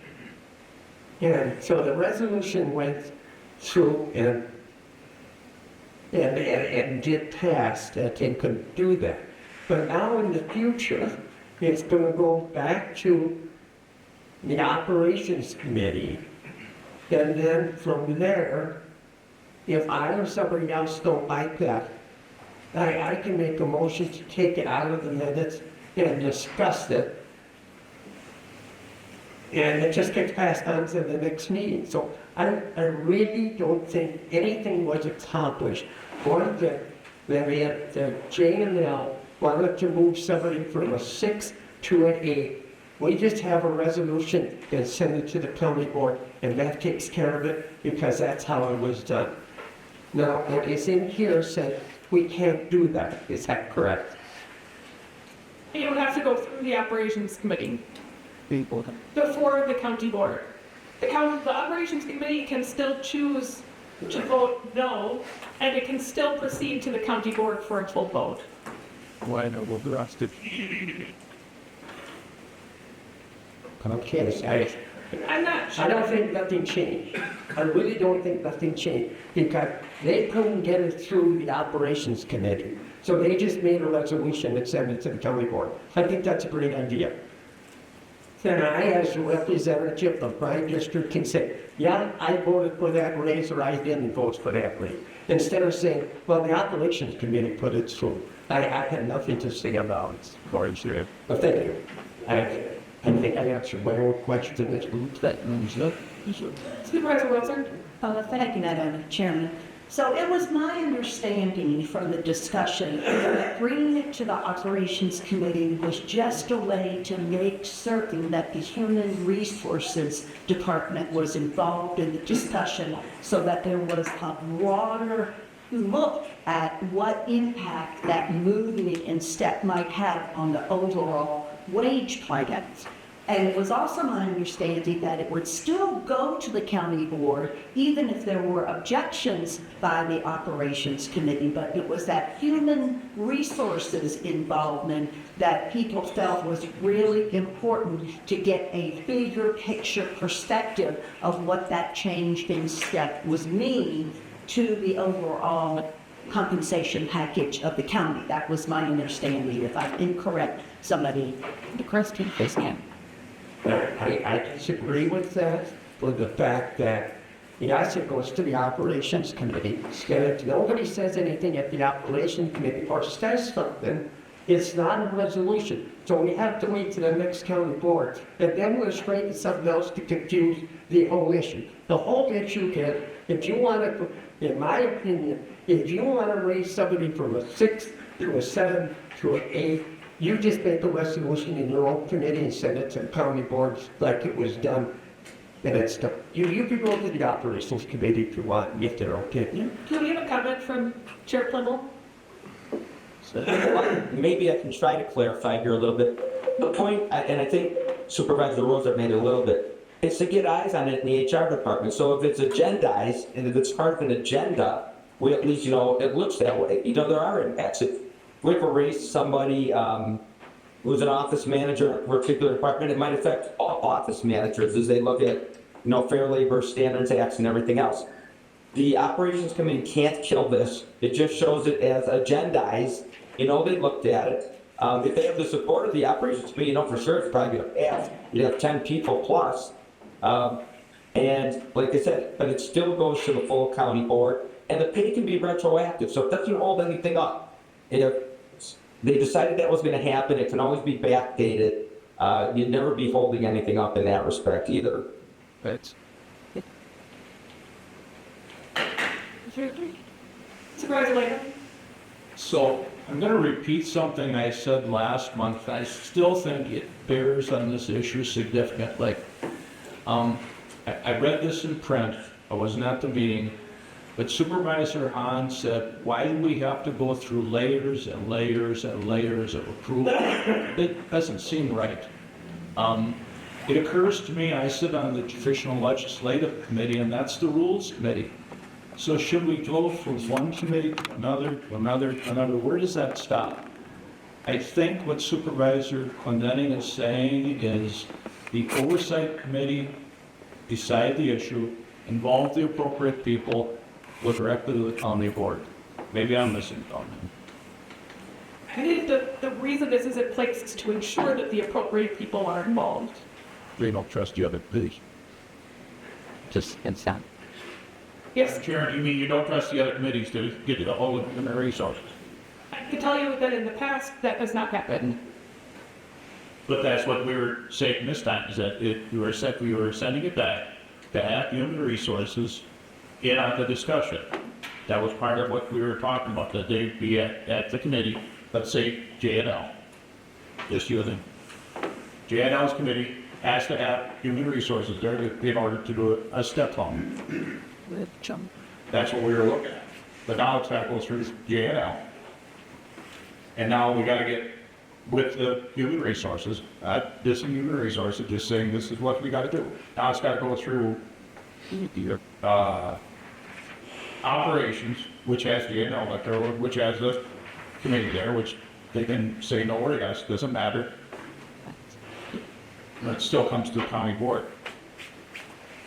And so the resolution went through and did pass that they could do that. But now in the future, it's going to go back to the operations committee. And then from there, if I or somebody else don't like that, I can make a motion to take it out of the minutes and discuss it. And it just gets passed on to the next meeting. So I really don't think anything was accomplished. One thing, that J&L wanted to move somebody from a 6 to an 8. We just have a resolution and send it to the county board, and that takes care of it because that's how it was done. Now, it is in here said we can't do that. Is that correct? You would have to go through the operations committee before the county board. The operations committee can still choose to vote no, and it can still proceed to the county board for a full vote. Why no, we'll draft it. Okay, I'm not I sure. don't think nothing changed. I really don't think nothing changed because they couldn't get it through the operations committee. So they just made a resolution and sent it to the county board. I think that's a great idea. Then I, as a representative of my district, can say, yeah, I voted for that raise or I didn't vote for that raise. Instead of saying, well, the operations committee put it through. I had nothing to say about it. But thank you. I think I answered my own question. Supervisor Wilson? Thank you, Madam Chairman. So it was my understanding from the discussion that bringing it to the Operations Committee was just a way to make certain that the Human Resources Department was involved in the discussion so that there was a broader look at what impact that movement and step might have on the overall wage plans. And it was also my understanding that it would still go to the county board, even if there were objections by the operations committee, but it was that human resources involvement that people felt was really important to get a bigger picture perspective of what that change in step was mean to the overall compensation package of the county. That was my understanding. If I'm incorrect, somebody correct me, please. I disagree with that for the fact that, yes, it goes to the operations committee. And if nobody says anything at the operations committee or says something, it's not a resolution. So we have to wait to the next county board. And then we'll straighten something else to confuse the whole issue. The whole issue is, if you want to, in my opinion, if you want to raise somebody from a 6 to a 7 to an 8, you just make a resolution in your own committee and send it to the county board like it was done. And it's done. You can go to the operations committee if you want, if they're okay. Can we have a comment from Chair Plimble? Maybe I can try to clarify here a little bit. The point, and I think Supervisor Rosa made it a little bit, is to get eyes on it in the HR department. So if it's agendized and if it's part of an agenda, we at least, it looks that way. There are impacts. If we ever raise somebody who's an office manager in a particular department, it might affect all office managers as they look at, Fair Labor Standards Acts and everything else. The operations committee can't kill this. It just shows it as agendized. They looked at it. If they have the support of the operations committee, for sure it's probably going to pass. You'd have 10 people plus. And like I said, but it still goes to the full county board. And the pay can be retroactive, so it doesn't hold anything up. If they decided that was going to happen, it can always be backdated. You'd never be holding anything up in that respect either. Supervisor Leahy? So I'm going to repeat something I said last month. I still think it bears on this issue significantly. I read this in print. I wasn't at the meeting. But Supervisor Hahn said, why do we have to go through layers and layers and layers of approval? It doesn't seem right. It occurs to me, I sit on the Traditional Legislative Committee, and that's the Rules Committee. So should we go from one committee to another, to another, to another? Where does that stop? I think what Supervisor Clendenning is saying is the Oversight Committee decide the issue, involve the appropriate people, go directly to the county board. Maybe I'm missing something. I think the reason this is in place is to ensure that the appropriate people are involved. They don't trust the other committees. Just inside. Yes, Sharon, you mean you don't trust the other committees to get you the whole of the resources? I can tell you that in the past, that has not happened. But that's what we were saying this time, is that we were sending it back to have human resources in on the discussion. That was part of what we were talking about, that they'd be at the committee, let's say J&L. Just you and J&L's committee has to have human resources there in order to do a step home. That's what we were looking at. But now it's got to go through J&L. And now we got to get with the human resources, this is human resources, just saying this is what we got to do. Now it's got to go through operations, which has J&L up there, which has the committee there, which they can say no or yes, doesn't matter. But it still comes to the county board.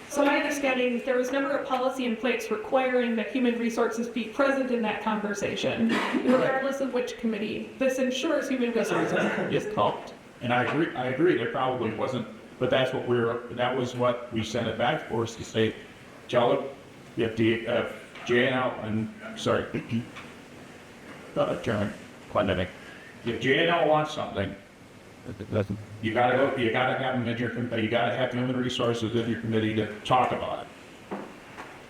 So my understanding is there was never a policy in place requiring that human resources be present in that conversation, regardless of which committee. This ensures human resources is called. And I agree, there probably wasn't, but that was what we sent it back for, is to say, tell them, if the, J&L, and, sorry, Chairman Clendenning, if J&L wants something, you gotta have them in your committee, you gotta have human resources in your committee to talk about it.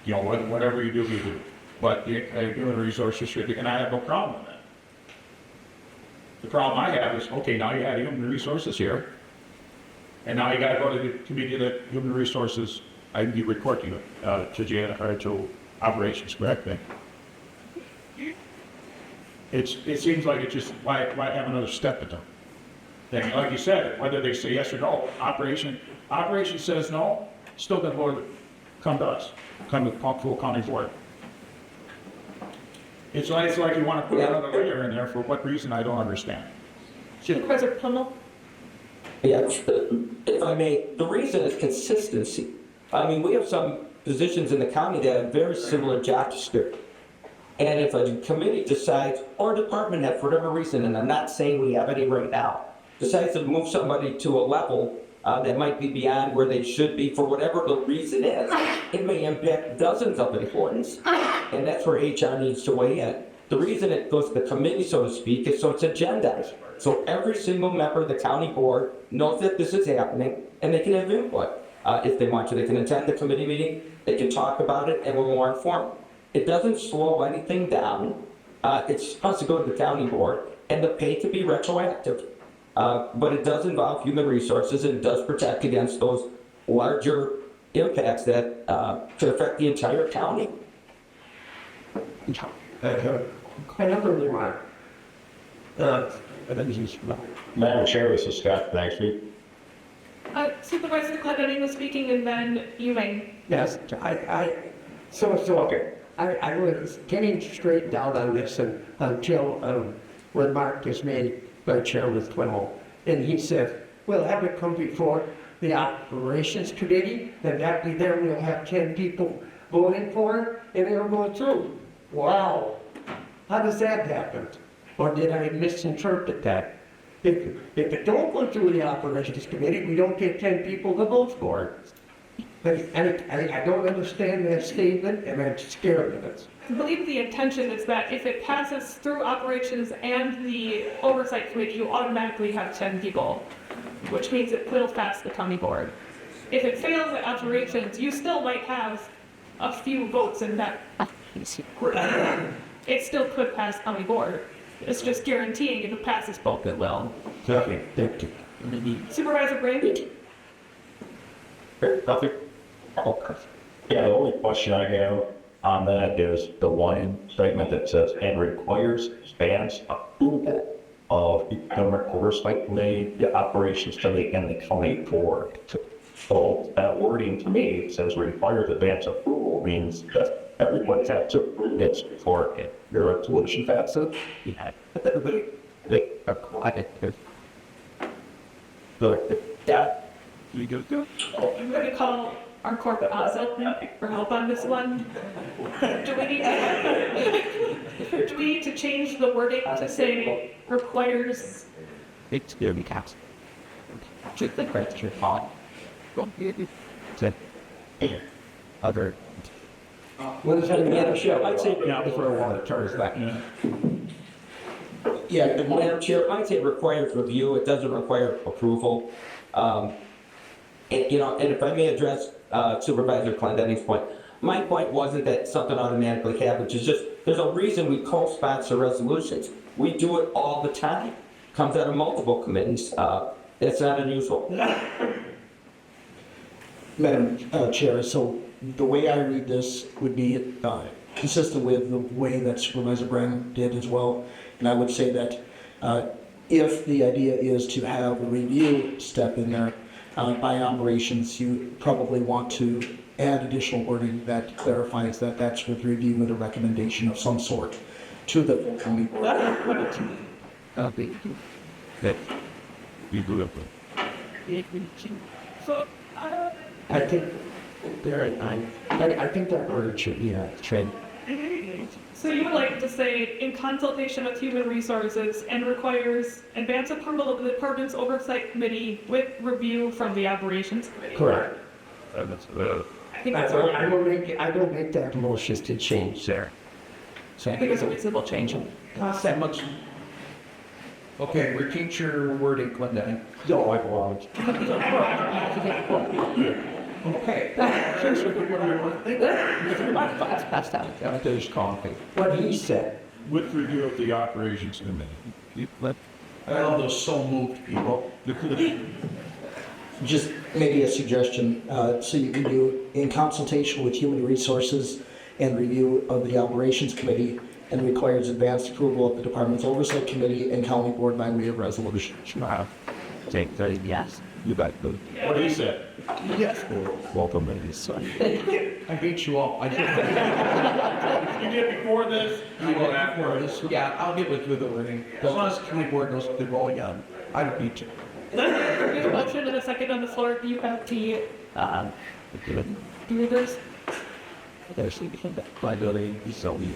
You know, whatever you do. But human resources should be, and I have no problem with that. The problem I have is, okay, now you have human resources here, and now you gotta go to the committee that human resources, you report to operations, correct? It seems like it's just, why have another step in them? Then, like you said, whether they say yes or no, operation says no, still got to come to us, come to full county board. It's like you want to put another layer in there for what reason, I don't understand. Supervisor Pummel? Yeah, if I may, the reason is consistency. I mean, we have some positions in the county that have very similar job description. And if a committee decides, or a department head, for whatever reason, and I'm not saying we have any right now, decides to move somebody to a level that might be beyond where they should be for whatever the reason is, it may impact dozens of employees. And that's where HR needs to weigh in. The reason it goes to the committee, so to speak, is so it's agendized. So every single member of the county board knows that this is happening and they can have input. If they want to, they can attend the committee meeting, they can talk about it, and we're more informed. It doesn't slow anything down. It's supposed to go to the county board, and the pay can be retroactive. But it does involve human resources, and it does protect against those larger impacts that could affect the entire county. Another remark. Madam Chair, this is Scott Baxby. Supervisor Clendenning was speaking, and then you may. Yes, so I was getting straightened out on this until remark was made by Chairman Twiml. And he said, we'll have it come before the operations committee, and that be there, we'll have 10 people voting for it, and it'll go through. Wow, how does that happen? Or did I misinterpret that? If it don't go through the operations committee, we don't get 10 people to vote for it. And I don't understand that statement, and I'm scared of it. I believe the intention is that if it passes through operations and the oversight committee, you automatically have 10 people, which means it will pass the county board. If it fails at operations, you still might have a few votes in that It still could pass county board. It's just guaranteeing if it passes both, it will. Okay, thank you. Supervisor Gray? Nothing? Okay. Yeah, the only question I have on that is the one statement that says, and requires bans approval of the government oversight made the operations committee and the county board. So that wording to me says requires advance approval means that everyone has to approve it for it. Your resolution passes. Yeah. They apply it. So that We go. I'm going to call our corporate counsel for help on this one. Do we need to change the wording to say requires? It's the caps. Just the question. Go get it. Other. What is that again, Chair? I'd say, For a while, it turns back. yeah, Madam Chair, I'd say it requires review, it doesn't require approval. And, you know, and if I may address Supervisor Clendenning's point, my point wasn't that something automatically happens, it's just, there's a reason we co-sponsor resolutions. We do it all the time, comes out of multiple committees, it's not unusual. Madam Chair, so the way I read this would be consistent with the way that Supervisor Brown did as well. And I would say that if the idea is to have a review step in there by operations, you probably want to add additional wording that clarifies that that's with review with a recommendation of some sort to the full county board. That we do it. So, I think I think that word should be a trend. so you would like to say in consultation with Human Resources and requires advance approval of the department's oversight committee with review from the operations committee? Correct. I think that's I will make that motion to change there. I think it's a reasonable change. Cost that much. Okay, repeat your wording, Clinton. No, I won't. Okay. There's coffee. What he said. With review of the operations committee. I love those so moved people. Just maybe a suggestion, so you can do in consultation with Human Resources and review of the Operations Committee and requires advanced approval of the Department's Oversight Committee and County Board by way of resolution. Take 30, yes. You got the. What he said. Yes. Welcome, ladies. I beat you all. I did. You did before this, I will after this. Yeah, I'll get with you the wording. As long as the county board knows what they're rolling on, I would beat you. There's a motion and a second on the floor. Do you have the, leaders? There's liability, so we.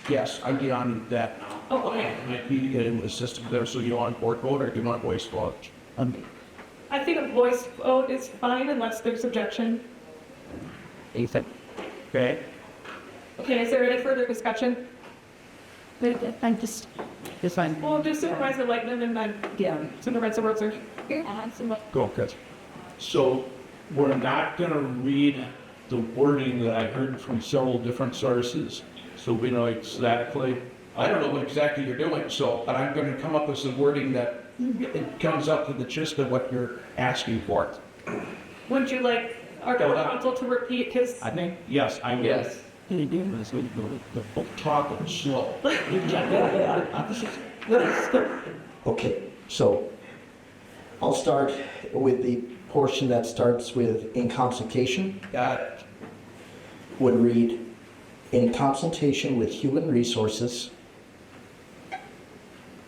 Yes, I'm beyond that now. Oh, okay. Might be to get into the system there, so you want board vote or do you want voice vote? I think a voice vote is fine unless there's objection. Ethan. Okay. Okay, is there any further discussion? I'm just, if I'm, We'll do Supervisor Lightman and then yeah. Supervisor Roser. Go, Chris. So we're not gonna read the wording that I heard from several different sources, so we know exactly. I don't know what exactly you're doing, so, but I'm going to come up with some wording that it comes up to the gist of what you're asking for. Would you like our counsel to repeat his? I think, yes, I will. Yes. Talk slow. Okay, so I'll start with the portion that starts with in consultation. Got it. Would read, in consultation with Human Resources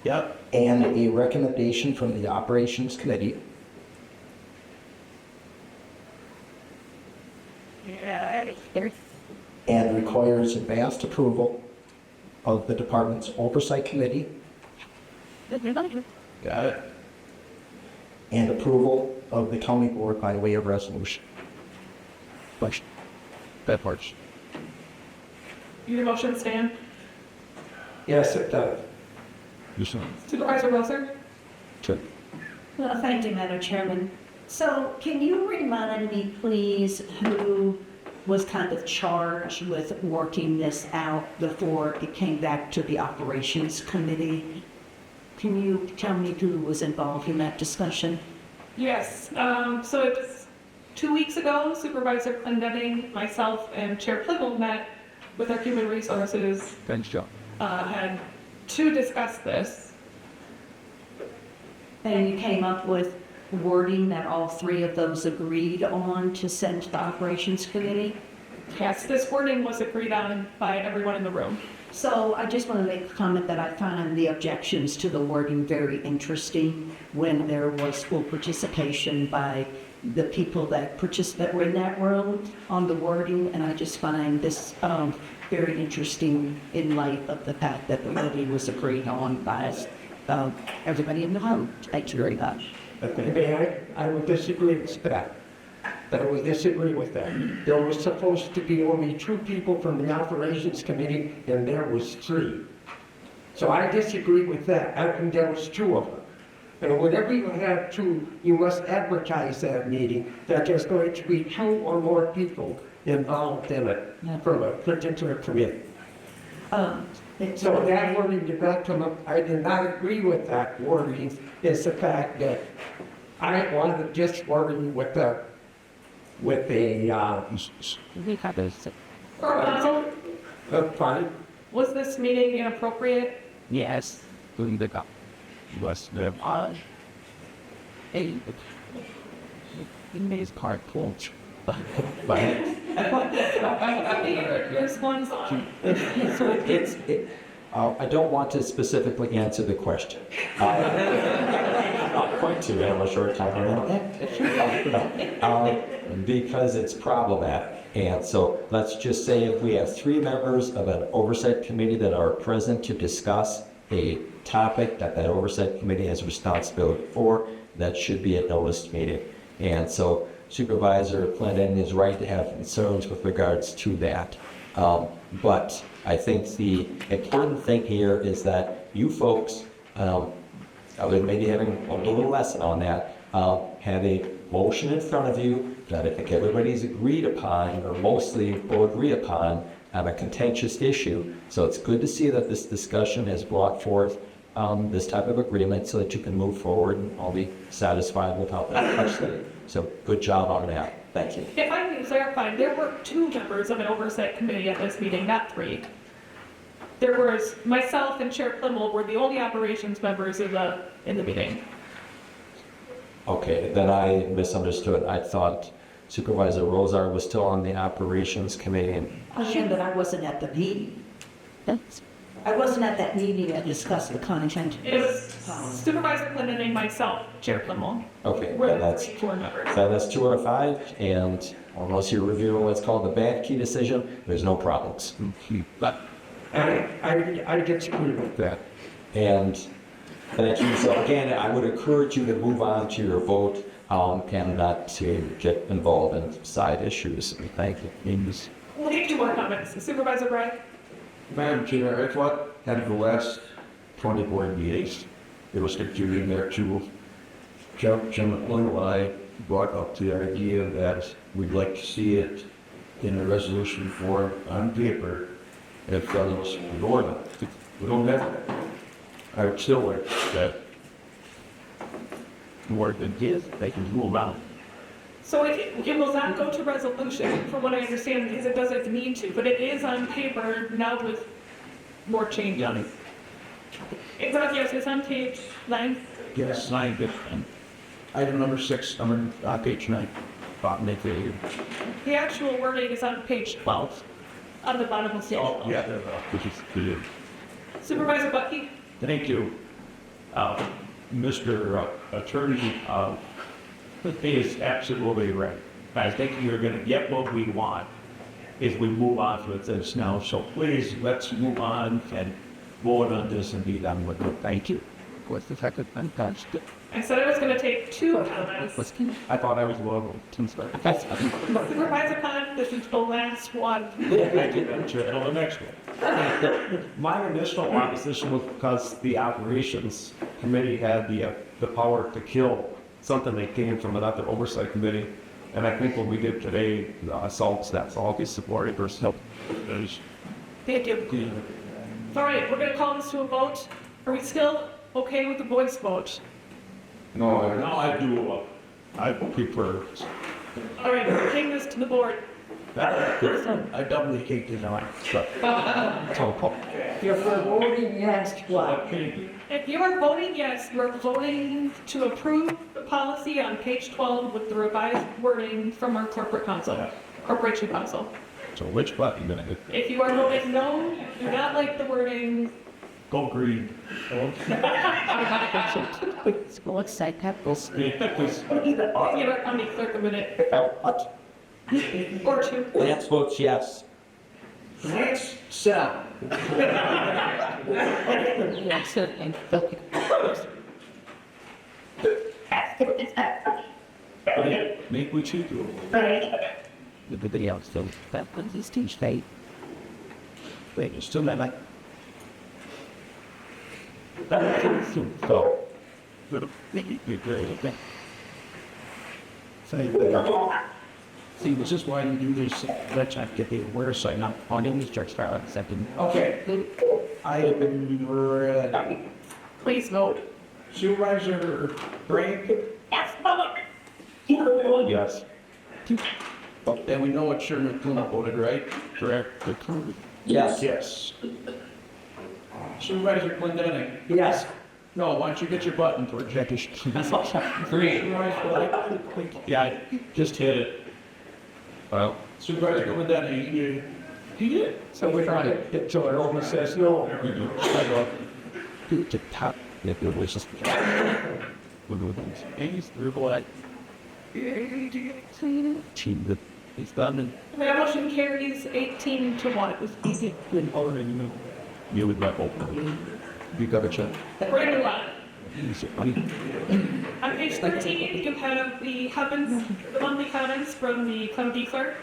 Yep. and a recommendation from the Operations Committee. And requires advanced approval of the department's Oversight Committee Got it. and approval of the county board by way of resolution. Question. That part's. Your motion stand. Yes, it does. You saw. Supervisor Roser? Well, thank you, Madam Chairman. So can you remind me, please, who was kind of charged with working this out before it came back to the operations committee. Can you tell me who was involved in that discussion? Yes, so it was 2 weeks ago, Supervisor Clendenning, myself, and Chair Plibble met with our human resources, Thanks, John. had to discuss this. And you came up with wording that all three of those agreed on to send to the operations committee? Yes, this wording was agreed on by everyone in the room. So I just want to make a comment that I find the objections to the wording very interesting when there was full participation by the people that were in that room on the wording, and I just find this very interesting in light of the fact that the wording was agreed on by everybody in the room. Thank you very much. I would disagree with that. I would disagree with that. There was supposed to be only 2 people from the operations committee, and there was 3. So I disagree with that. I think there was 2 of them. And whenever you have 2, you must advertise that meeting that there's going to be 2 or more people involved in it from a particular committee. So that wording did not come up. I did not agree with that wording. It's the fact that I wanted just wording with a fine. Was this meeting inappropriate? Yes. Doing the cup. Was the it makes part close. But This one's on. I don't want to specifically answer the question. I'm not going to, I have a short time. Because it's problematic. And so let's just say if we have 3 members of an oversight committee that are present to discuss a topic that oversight committee has responsibility for, that should be a noticed meeting. And so Supervisor Clinton is right to have concerns with regards to that. But I think the important thing here is that you folks, maybe having a little lesson on that, have a motion in front of you that I think everybody's agreed upon, or mostly will agree upon, on a contentious issue. So it's good to see that this discussion has brought forth this type of agreement so that you can move forward and all be satisfied with how that touched it. So good job on that. Thank you. If I can clarify, there were 2 members of an oversight committee at this meeting, not 3. There was myself and Chair Plymouth were the only operations members in the meeting. Okay, then I misunderstood. I thought Supervisor Rosar was still on the operations committee. And But I wasn't at the meeting. I wasn't at that meeting that discussed the content. It was Supervisor Clinton and myself, Chair Plymouth. okay, We're then the that's 3 board members. then that's 2 out of 5. And unless you're reviewing what's called the bad key decision, there's no problems. But I disagree with that. And thank you. So again, I would encourage you to move on to your vote and not to get involved in side issues. Thank you. We'll take 2 more comments. Supervisor Bragg? Madam Chair, I thought at the last 20 board meetings, it was confusing there too. Jim and I brought up the idea that we'd like to see it in a resolution form on paper in front of us in order. We don't have that. I would still like that. more than his, they can move on. So it will not go to resolution, from what I understand, because it doesn't need to, but it is on paper now with more change on it. It's on, yes, it's on page 9. Yes, 9, good. Item number 6, On page 9. Bottom of the The actual wording is on page 12, on the bottom of the page. Oh, yeah, which is good. Supervisor Bucky? Thank you. Mr. Attorney, he is absolutely right. I think you're going to get what we want if we move on with this now. So please, let's move on and vote on this and be done with it. Thank you. What's the second one? That's good. I said I was going to take 2 comments. I thought I was local. Supervisor Khan, this is the last one. Thank you, Madam Chair. On the next one. My initial opposition was because the operations committee had the power to kill something that came from another oversight committee. And I think what we did today, the assaults, that's all be supported versus help. Thank you. All right, we're gonna call this to a vote. Are we still okay with the voice vote? No, Now I do, I prefer. All right, we're taking this to the board. I doubly hate to know. You're voting yes, what? If you are voting yes, you are voting to approve the policy on page 12 with the revised wording from our corporate council, corporation council. So which button you gonna hit? If you are voting no, do not like the wording, go green. What's that? give our county clerk a minute or two. Lance votes yes. Lance, sit down. Make what you do. The video still, that was his teach state. Wait, you still not like, So. see, this is why you do this, let's not get the aware sign up on any church file second. Okay. Item ready. Please vote. Supervisor Frank, Yes, vote. Yes. then we know what Sherman Klum voted, right? Correct. Yes. Yes. Supervisor Clendenning. Yes. No, why don't you get your button for executive? Green. Yeah, I just hit it. Well, Supervisor Clendenning, you, he did. So we're trying to get to it, Owen says no. to top if it was just. And he's through what? Team that is done The motion carries 18 to 1. It was easy. and already knew. You would let open. You got a check. We're gonna move on. Easy. On page 13, you have the monthly comments from the county clerk.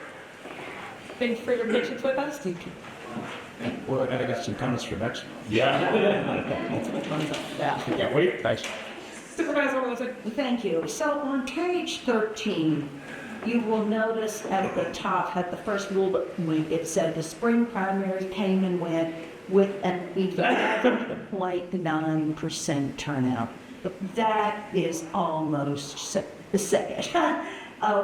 Thank you for your patience with us. Well, I gotta get some comments for next. Yeah. Yeah. Wait. Nice. Supervisor Rosen. Thank you. So on page 13, you will notice at the top, at the first bullet point, it said the spring primary came and went with an 11.9% turnout. That is almost the second.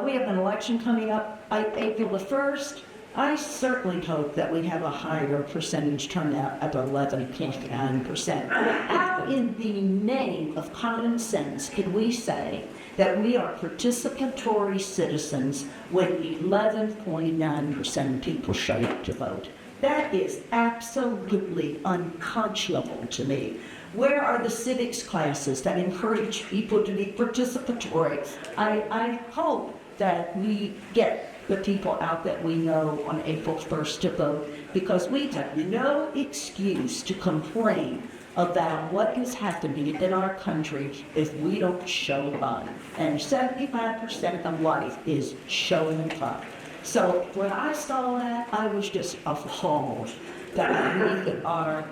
We have an election coming up April the 1st. I certainly hope that we have a higher percentage turnout at 11.9%. How in the name of common sense can we say that we are participatory citizens when 11.9% of people show up to vote? That is absolutely unconscionable to me. Where are the civics classes that encourage people to be participatory? I hope that we get the people out that we know on April 1st to vote, because we have no excuse to complain about what is happening in our country if we don't show up. And 75% of life is showing up. So when I saw that, I was just appalled that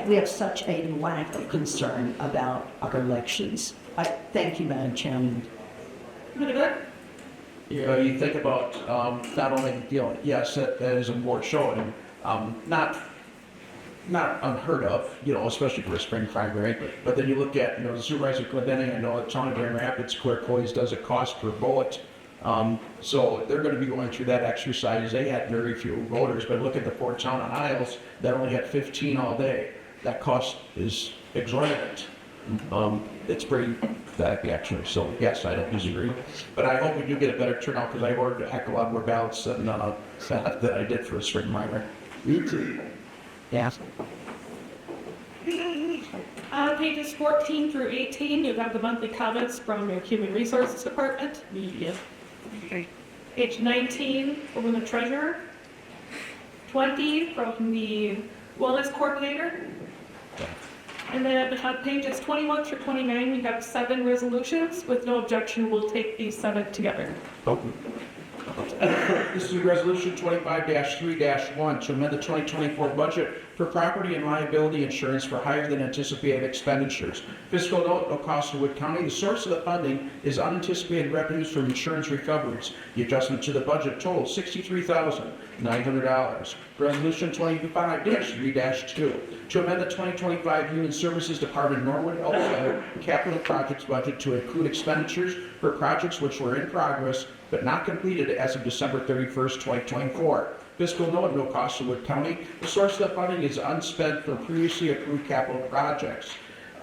we have such a lack of concern about our elections. I thank you, Madam Chairman. Really good? You know, you think about not only, you know, yes, that is a more showing, not unheard of, you know, especially for a spring primary. But then you look at, you know, Supervisor Clendenning, I know that Town of Grand Rapids, Clerk Coys does a cost per bullet. So they're going to be going through that exercise. They had very few voters, but look at the Fort Town on Isles that only had 15 all day. That cost is exorbitant. It's pretty bad actually. So yes, I don't disagree. But I hope we do get a better turnout because I ordered a heck of a lot more ballots than that I did for a spring primary. Me too. Yeah. On pages 14 through 18, you have the monthly comments from your Human Resources Department. Yes. Page 19, from the Treasurer. 20, from the Wellness Coordinator. And then at the top pages 21 through 29, we have 7 resolutions. With no objection, we'll take these 7 together. This is Resolution 25-3-1 to amend the 2024 budget for property and liability insurance for higher than anticipated expenditures. Fiscal note, no cost to Wood County. The source of the funding is unanticipated revenues from insurance recoveries. The adjustment to the budget totals $63,900. Resolution 25-3-2 to amend the 2025 Human Services Department Norwood Health Center capital projects budget to include expenditures for projects which were in progress but not completed as of December 31st, 2024. Fiscal note, no cost to Wood County. The source of the funding is unspent from previously approved capital projects.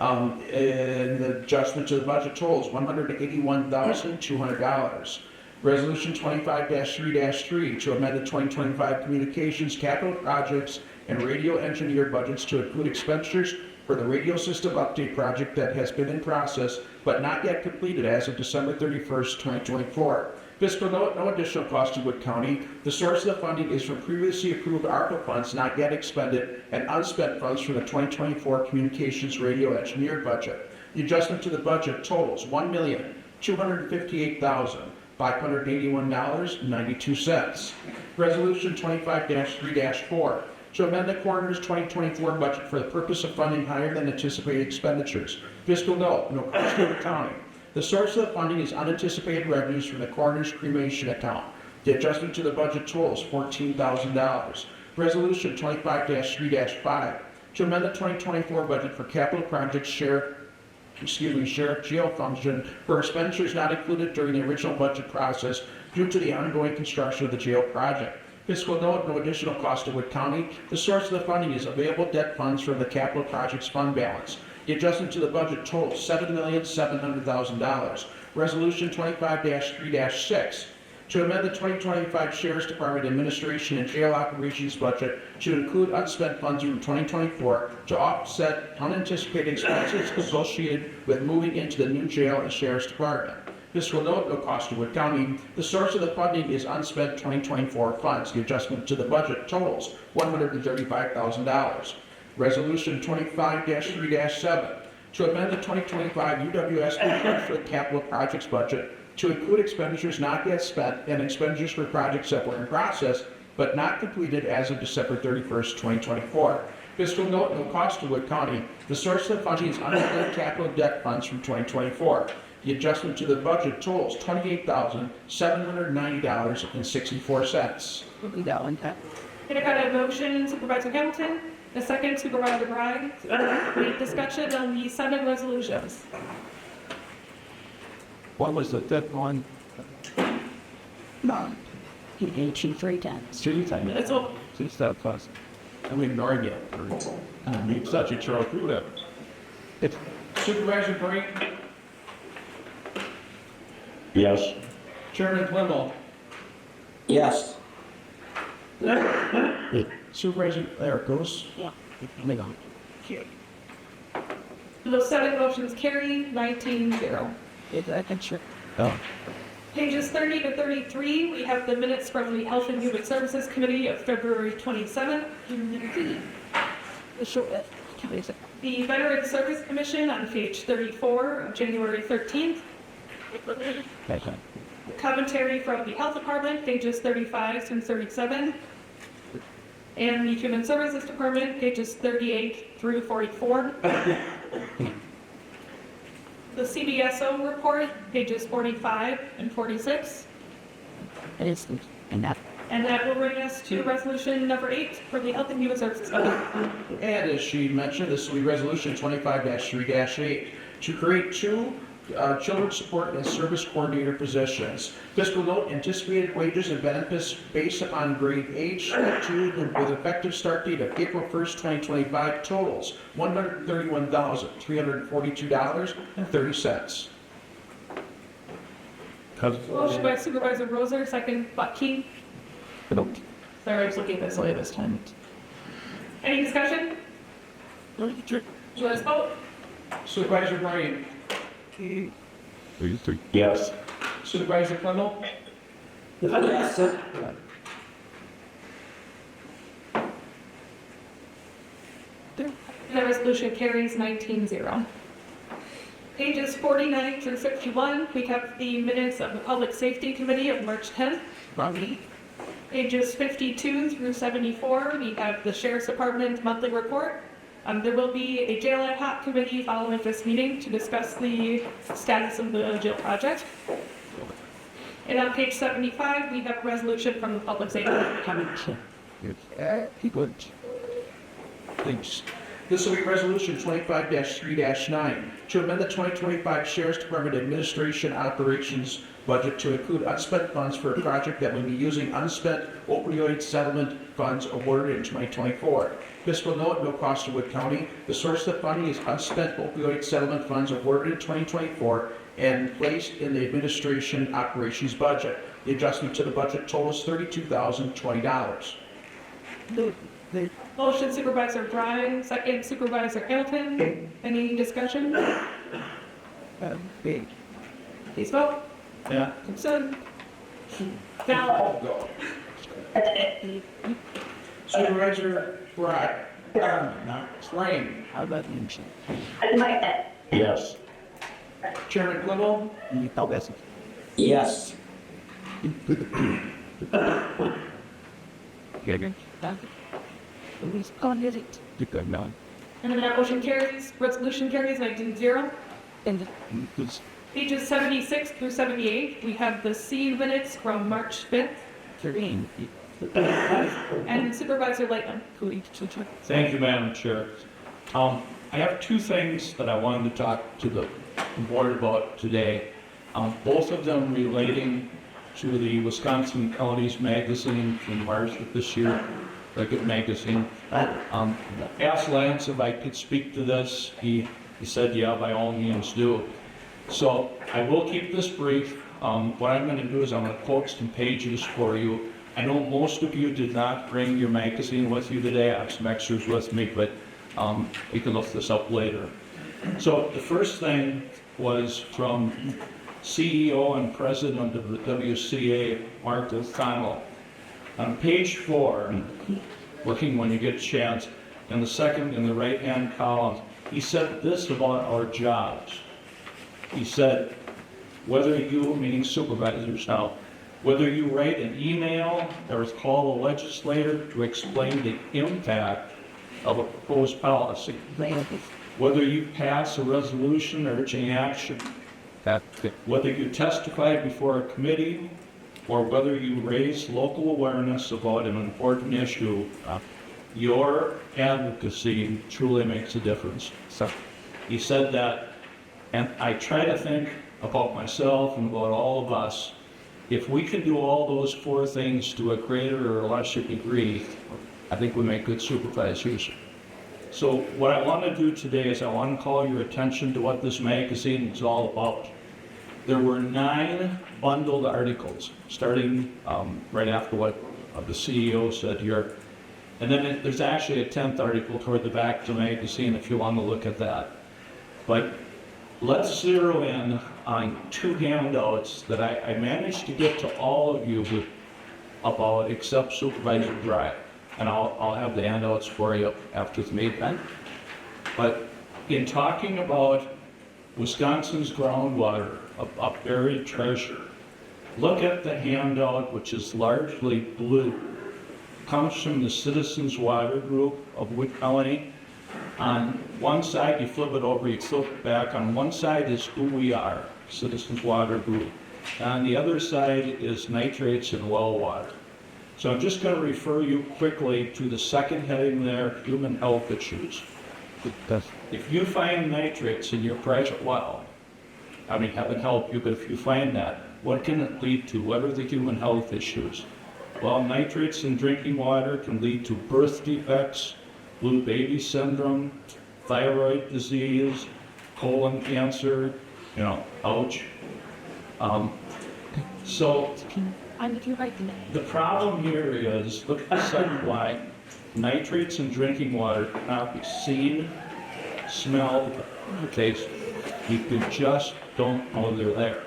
And the adjustment to the budget totals $181,200. Resolution 25-3-3 to amend the 2025 communications capital projects and radio engineer budgets to include expenditures for the radio system update project that has been in process but not yet completed as of December 31st, 2024. Fiscal note, no additional cost to Wood County. The source of the funding is from previously approved ARPA funds not yet expended and unspent funds from the 2024 communications radio engineer budget. The adjustment to the budget totals $1,258,581.92. Resolution 25-3-4 to amend the coroner's 2024 budget for the purpose of funding higher than anticipated expenditures. Fiscal note, no cost to the county. The source of the funding is unanticipated revenues from the coroner's cremation account. The adjustment to the budget totals $14,000. Resolution 25-3-5 to amend the 2024 budget for capital projects sheriff jail function for expenditures not included during the original budget process due to the ongoing construction of the jail project. Fiscal note, no additional cost to Wood County. The source of the funding is available debt funds from the capital projects fund balance. The adjustment to the budget totals $7,700,000. Resolution 25-3-6 to amend the 2025 Sheriff's Department Administration and Jail Operations budget to include unspent funds from 2024 to offset unanticipated expenses associated with moving into the new jail and Sheriff's Department. Fiscal note, no cost to Wood County. The source of the funding is unspent 2024 funds. The adjustment to the budget totals $135,000. Resolution 25-3-7 to amend the 2025 UWS for capital projects budget to include expenditures not yet spent and expenditures for projects that were in process but not completed as of December 31st, 2024. Fiscal note, no cost to Wood County. The source of the funding is unspent capital debt funds from 2024. The adjustment to the budget totals $28,790.64. Can I have a motion, Supervisor Hamilton? A second, Supervisor Bragg. Any discussion on the 7 resolutions? What was the fifth one? 18.310. That's all. Since that cost. I'm ignoring you. You're such a troll through that. Supervisor Brink, Yes. Chairman Plimmel, Yes. Supervisor, there it goes. Those 7 motions carry 19-0. Oh. Pages 30 to 33, we have the minutes from the Health and Human Services Committee of February 27th. The Veteran Service Commission on page 34 of January 13th. Commentary from the Health Department, pages 35 through 37. And the Human Services Department, pages 38 through 44. The CBSO report, pages 45 and 46. And that will bring us to resolution number 8 for the Health and Human Services Committee. and as she mentioned, this will be Resolution 25-3-8 to create 2 children's support and service coordinator positions. Fiscal note, anticipated wages and benefits based upon grade H2 with effective start date of April 1st, 2025 totals $131,342.30. Motion by Supervisor Roser, second by King. Sorry, I was looking this way this time. Any discussion? Let's vote. Supervisor Bryan, Yes. Supervisor Plimmel, Yes. That resolution carries 19-0. Pages 49 through 51, we have the minutes of the Public Safety Committee of March 10th. Pages 52 through 74, we have the Sheriff's Department monthly report. There will be a jail ad hoc committee following this meeting to discuss the status of the jail project. And on page 75, we have a resolution from the Public Safety Committee. Thanks. This will be Resolution 25-3-9 to amend the 2025 Sheriff's Department Administration Operations budget to include unspent funds for a project that will be using unspent opioid settlement funds awarded in 2024. Fiscal note, no cost to Wood County. The source of funding is unspent opioid settlement funds awarded in 2024 and placed in the administration operations budget. The adjustment to the budget totals $32,020. Motion Supervisor Bryan, second Supervisor Hamilton. Any discussion? Please vote. Yeah. Consent. Now, Supervisor Bryan. Lane. How about you? Yes. Chairman Clinton. Yes. and that motion carries. Resolution carries 19-0. Pages 76 through 78, we have the C minutes from March 5th. And Supervisor Lightman. Thank you, Madam Chair. I have two things that I wanted to talk to the board about today. Both of them relating to the Wisconsin Counties Magazine in March of this year, a good magazine. Asked Lance if I could speak to this. He said, yeah, by all means do. So I will keep this brief. What I'm going to do is I'm going to quote some pages for you. I know most of you did not bring your magazine with you today. I have some extras with me, but you can look this up later. So the first thing was from CEO and President of the WCA, Mark O'Connell. On page 4, looking when you get a chance, in the second, in the right-hand column, he said this about our jobs. He said, whether you, meaning supervisors now, whether you write an email or call a legislator to explain the impact of a proposed policy, whether you pass a resolution urging action, whether you testify before a committee, or whether you raise local awareness about an important issue, your advocacy truly makes a difference. So he said that, and I try to think about myself and about all of us. If we can do all those 4 things to a greater or lesser degree, I think we make good supervisors. So what I want to do today is I want to call your attention to what this magazine is all about. There were 9 bundled articles, starting right after what the CEO said here. And then there's actually a 10th article toward the back of the magazine if you want to look at that. But let's zero in on 2 handouts that I managed to get to all of you about except Supervisor Bryan. And I'll have the handouts for you after the meeting. But in talking about Wisconsin's groundwater, a buried treasure, look at the handout, which is largely blue. Comes from the Citizens Water Group of Wood County. On one side, you flip it over, you flip it back. On one side is who we are, Citizens Water Group. On the other side is nitrates in well water. So I'm just going to refer you quickly to the second heading there, human health issues. If you find nitrates in your private well, I mean, heaven help you, but if you find that, what can it lead to? What are the human health issues? Well, nitrates in drinking water can lead to birth defects, blue baby syndrome, thyroid disease, colon cancer, ouch. So the problem here is, look at the second line, nitrates in drinking water cannot be seen, smelled, or tasted. You just don't know they're there.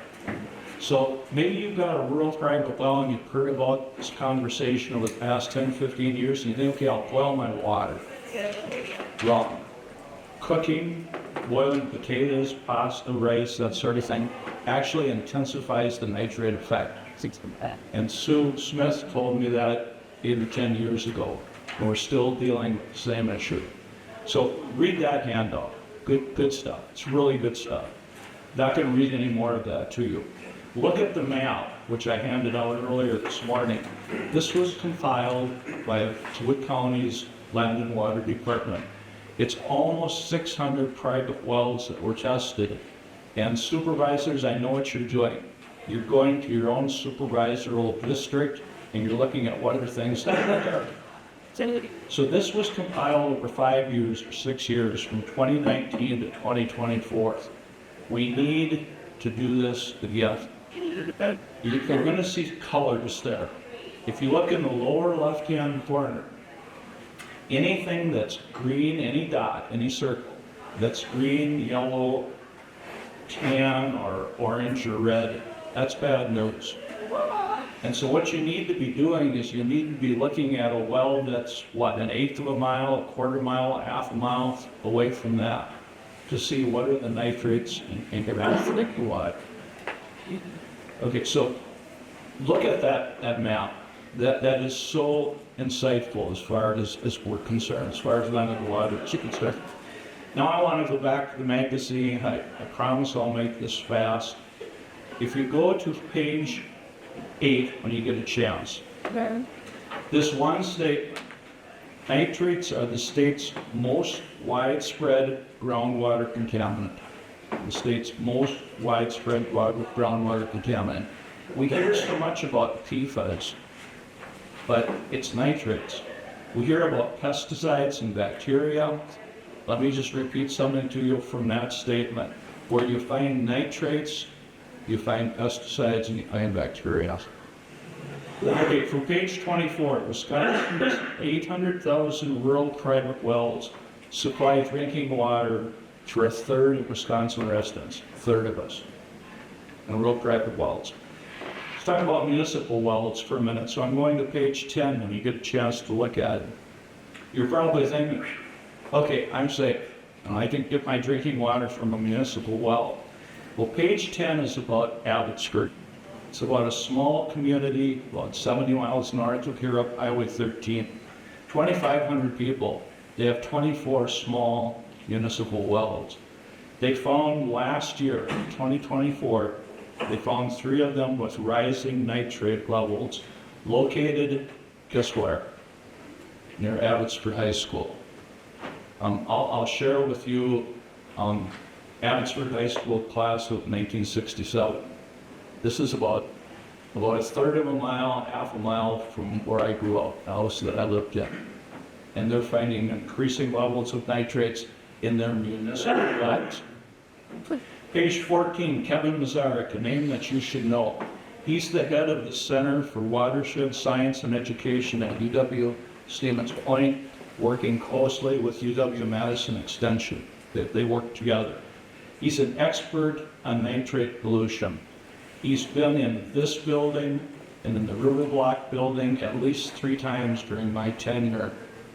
So maybe you've got a rural private well and you've heard about this conversation over the past 10, 15 years and you think, okay, I'll boil my water. Wrong. Cooking, boiling potatoes, pasta, rice, that sort of thing, actually intensifies the nitrate effect. And Sue Smith told me that 8 or 10 years ago, and we're still dealing with the same issue. So read that handout. Good stuff. It's really good stuff. Not going to read any more of that to you. Look at the map, which I handed out earlier this morning. This was compiled by Wood County's Land and Water Department. It's almost 600 private wells that were tested. And supervisors, I know what you're doing. You're going to your own supervisoral district and you're looking at what are things that are there. So this was compiled over 5 years or 6 years from 2019 to 2024. We need to do this again. You're going to see colors there. If you look in the lower left-hand corner, anything that's green, any dot, any circle, that's green, yellow, tan, or orange or red, that's bad news. And so what you need to be doing is you need to be looking at a well that's, what, 1/8 of a mile, 1/4 mile, 1/2 mile away from that to see what are the nitrates and capacity what. Okay, so look at that map. That is so insightful as far as we're concerned, as far as Land and Water is concerned. Now I want to go back to the magazine. I promise I'll make this fast. If you go to page 8 when you get a chance, this one statement: nitrates are the state's most widespread groundwater contaminant. The state's most widespread groundwater contaminant. We hear so much about PFAS, but it's nitrates. We hear about pesticides and bacteria. Let me just repeat something to you from that statement. Where you find nitrates, you find pesticides and you find bacteria. Okay, from page 24, Wisconsin's 800,000 rural private wells supply drinking water to 1/3 of Wisconsin residents, 1/3 of us, and rural private wells. Let's talk about municipal wells for a minute. So I'm going to page 10 when you get a chance to look at it. You're probably thinking, okay, I'm safe, and I can get my drinking water from a municipal well. Well, page 10 is about Abbotsford. It's about a small community, about 70 miles north of here up Highway 13. 2,500 people. They have 24 small municipal wells. They found last year, 2024, they found 3 of them with rising nitrate levels located, guess where? Near Abbotsford High School. I'll share with you Abbotsford High School class of 1967. This is about 1/3 of a mile, 1/2 a mile from where I grew up, the house that I lived in. And they're finding increasing levels of nitrates in their municipal wells. Page 14, Kevin Mazarek, a name that you should know. He's the head of the Center for Watershed Science and Education at UW Stevens Point, working closely with UW-Madison Extension. They work together. He's an expert on nitrate pollution. He's been in this building and in the River Block building at least 3 times during my tenure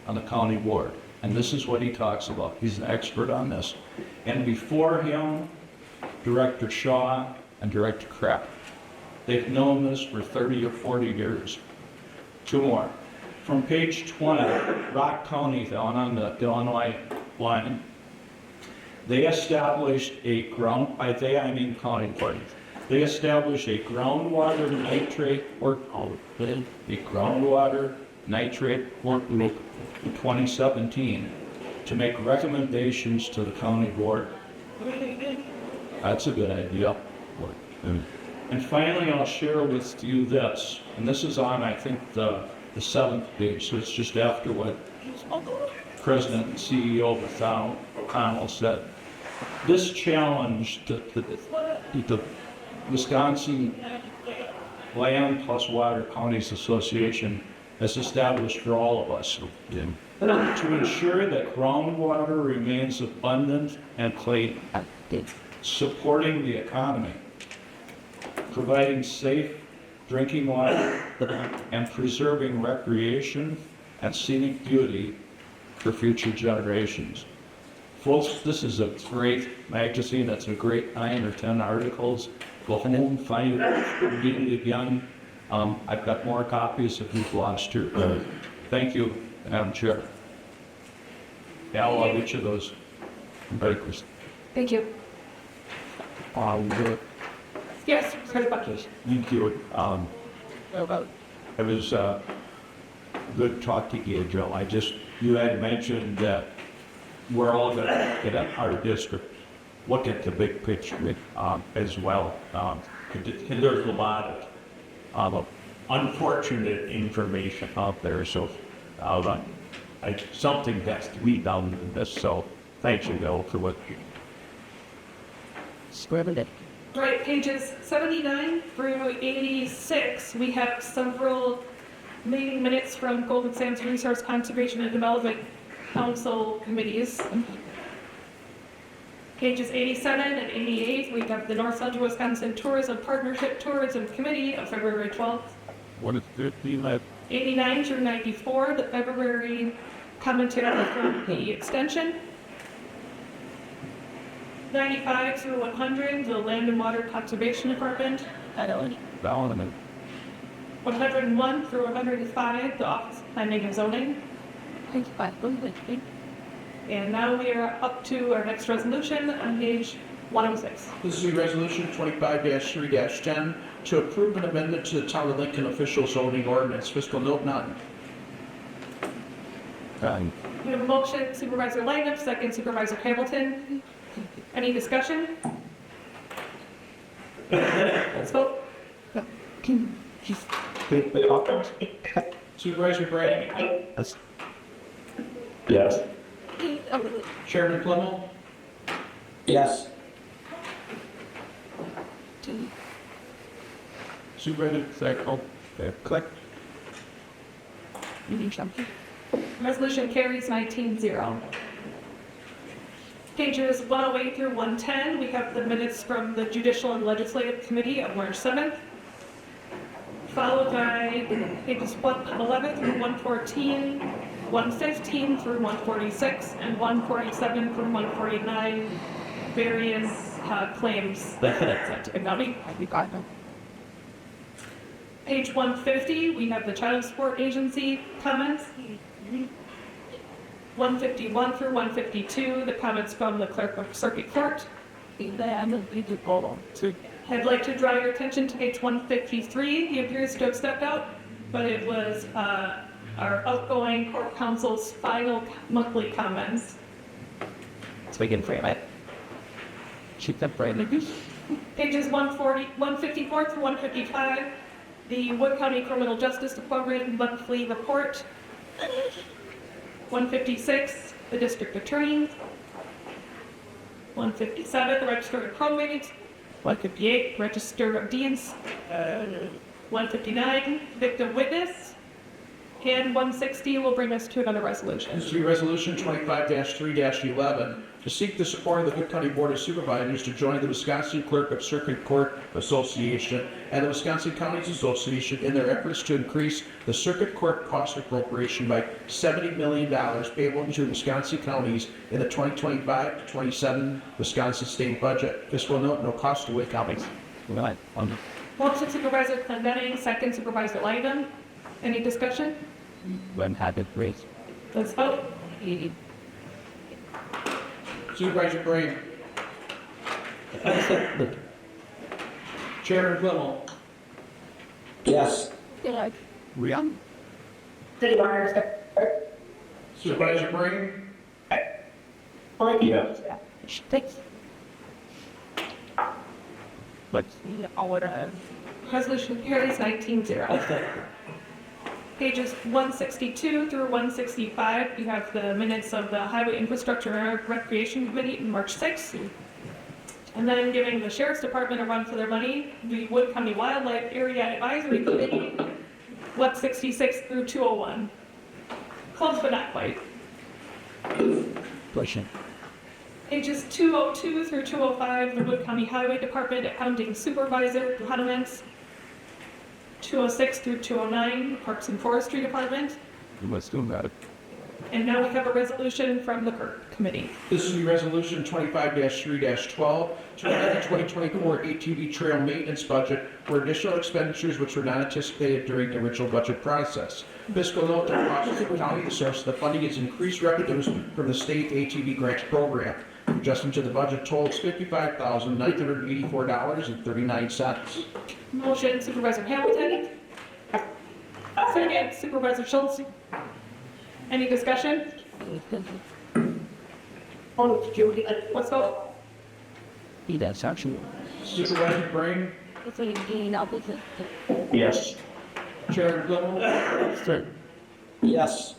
on the county board. And this is what he talks about. He's an expert on this. And before him, Director Shaw and Director Kraft. They've known this for 30 or 40 years. 2 more. From page 20, Rock County down on the Illinois line, they established a by they I mean county board. They established a groundwater nitrate work group, in 2017 to make recommendations to the county board. That's a good idea. And finally, I'll share with you this, and this is on, I think, the 7th page, so it's just after what President and CEO O'Connell said. This challenge to the Wisconsin Land plus Water Counties Association has established for all of us to ensure that groundwater remains abundant and clean, supporting the economy, providing safe drinking water, and preserving recreation and scenic beauty for future generations. Folks, this is a great magazine. That's a great 9 or 10 articles. Go home, find it, read it again. I've got more copies if you've lost your. Thank you, Madam Chair. Al, I'll get you those. Very good. Thank you. Good. Yes, Chris Bucky. Thank you. It was good talk to you, Joe. You had mentioned that we're all going to get at our district, look at the big picture as well. There's a lot of unfortunate information out there, so something has to be done in this. So thank you, Bill, for what you. Right, pages 79 through 86, we have several meeting minutes from Golden Sands Resource Conservation and Development Council committees. Pages 87 and 88, we have the North Central Wisconsin Tourism Partnership Tourism Committee of February 12th. What is 15 89 through 94, the February commentary from the extension. 95 through 100, the Land and Water Conservation Department. 101 through 105, the Office of Planning and Zoning. And now we are up to our next resolution on page 106. This is resolution 25-3-10 to approve an amendment to the Town of Lincoln official zoning ordinance. Fiscal note none. We have a motion, Supervisor Langham, second Supervisor Hamilton. Any discussion? Let's vote. Supervisor Brady. Yes. Chairman Plummer. Yes. Supervisor Sacco. Click. Resolution carries 19-0. Pages 108 through 110, we have the minutes from the Judicial and Legislative Committee of March 7th, followed by pages 111 through 114, 115 through 146, and 147 through 149, various claims. Page 150, we have the Child Support Agency comments. 151 through 152, the comments from the Clerk of Circuit Court. I'd like to draw your attention to page 153. He appears to have stepped out, but it was our outgoing court counsel's final monthly comments. So we can frame it. Keep them framed. Pages 154 through 155, the Wood County Criminal Justice Department monthly report. 156, the District Attorney. 157, the Register of Probate. 158, Register of Deeds. 159, Victim Witness. And 160 will bring us to another resolution. This is resolution 25-3-11 to seek the support of the Cook County Board of Supervisors to join the Wisconsin Clerk of Circuit Court Association and the Wisconsin Counties Association in their efforts to increase the Circuit Court cost appropriation by $70 million payable to Wisconsin counties in the 2025-27 Wisconsin state budget. Fiscal note, no cost to Wood counties. Motion Supervisor Clendenning, second Supervisor Langham. Any discussion? Let's vote. Supervisor Brady. Chairman Plummer. Yes. Supervisor Brady. Yes. Resolution carries 19-0. Pages 162 through 165, you have the minutes of the Highway Infrastructure and Recreation Committee in March 6th. And then giving the Sheriff's Department a run for their money, the Wood County Wildlife Area Advisory Committee, 166 through 201. Close but not quite. Pages 202 through 205, the Wood County Highway Department Accounting Supervisor comments. 206 through 209, Parks and Forestry Department. And now we have a resolution from the committee. This is Resolution 25-3-12 to amend the 2024 ATV trail maintenance budget for additional expenditures which were not anticipated during the original budget process. Fiscal note: the cost of the county, the source of the funding is increased revenues from the state ATV grants program. Adjusting to the budget totals $55,984.39. Motion Supervisor Hamilton. Second Supervisor Schultz. Any discussion? Let's go. That's actually. Supervisor Breen, Yes. Chairman Gilmore, Yes.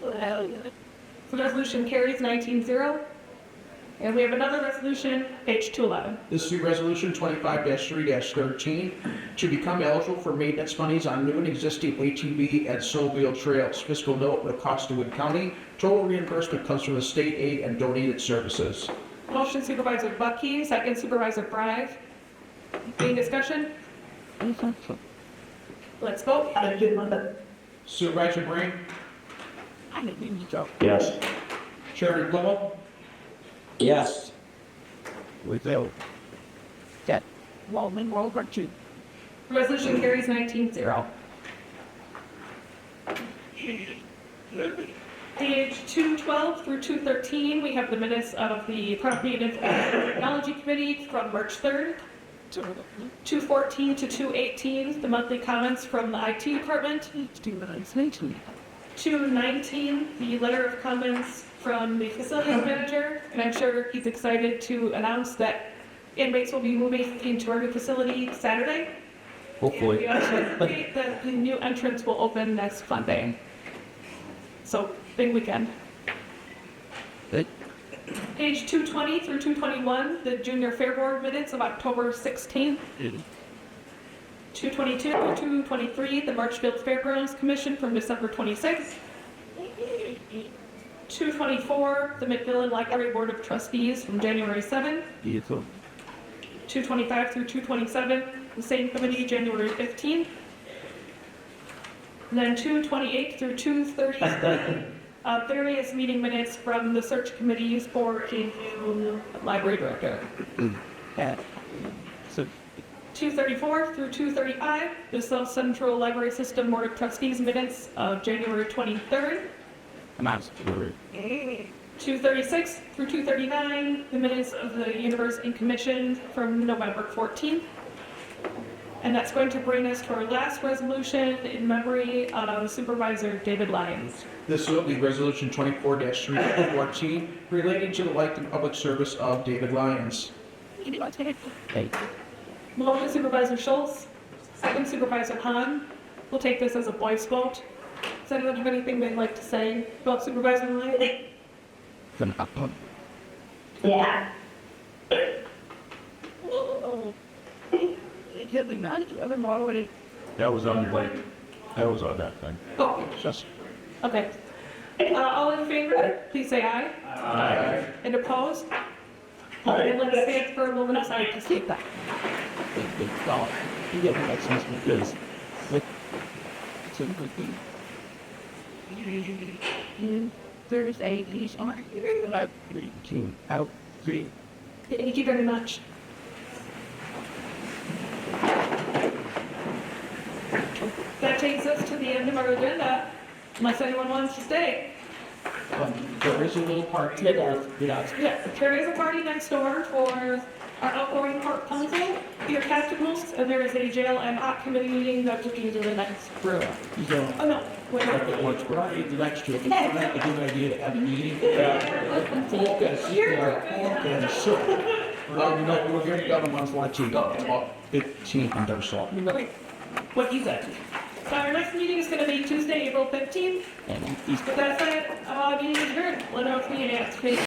The resolution carries 19-0. And we have another resolution, page 211. this is Resolution 25-3-13 to become eligible for maintenance monies on new and existing ATV and snowmobile trails. Fiscal note: the cost to Wood County. Total reimbursement comes from the state aid and donated services. Motion Supervisor Bucky, second Supervisor Bragg. Any discussion? Let's vote. Supervisor Breen, Yes. Chairman Gilmore, Yes. Without that, Walman, Walker, Resolution carries 19-0. Page 212 through 213, we have the minutes of the Property and Information Technology Committee from March 3rd. 214 to 218, the monthly comments from the IT department. 219, the letter of comments from the facilities manager, and I'm sure he's excited to announce that inmates will be moving into our new facility Saturday. Hopefully. We anticipate that the new entrance will open next Monday. So, big weekend. Good. Page 220 through 221, the Junior Fair Board minutes of October 16th. 222 through 223, the Marshfield Fairgrounds Commission from December 26th. 224, the McMillan Library Board of Trustees from January 7th. 225 through 227, the same committee, January 15th. And then 228 through 230, various meeting minutes from the search committees for a new library director. 234 through 235, the South Central Library System Board of Trustees minutes of January 23rd. 236 through 239, the minutes of the University Commission from November 14th. And that's going to bring us to our last resolution in memory of Supervisor David Lyons. This will be Resolution 24-3-14 relating to the life and public service of David Lyons. Motion Supervisor Schultz, second Supervisor Hahn. We'll take this as a voice vote. Does anyone have anything they'd like to say about Supervisor Lyons? Yeah. That was on your way. That was on that thing. Oh, okay. All in favor, please say aye. Aye. And opposed? And let's stand for a moment of silence to take that. There's a piece on out green. Thank you very much. That takes us to the end of our agenda, unless anyone wants to stay. There is a little party. Yeah, there is a party next door for our outgoing court counsel, Peter Castigos, and there is a jail and hot committee meeting that will be the next. So, Oh, no, wait. what's right next to it, it's not a good idea to have a meeting. Focus. No, we're going to go to month 14, about 15 or so. Wait, what you said. So our next meeting is going to be Tuesday, April 15th. With that said, meeting is adjourned. Let us meet at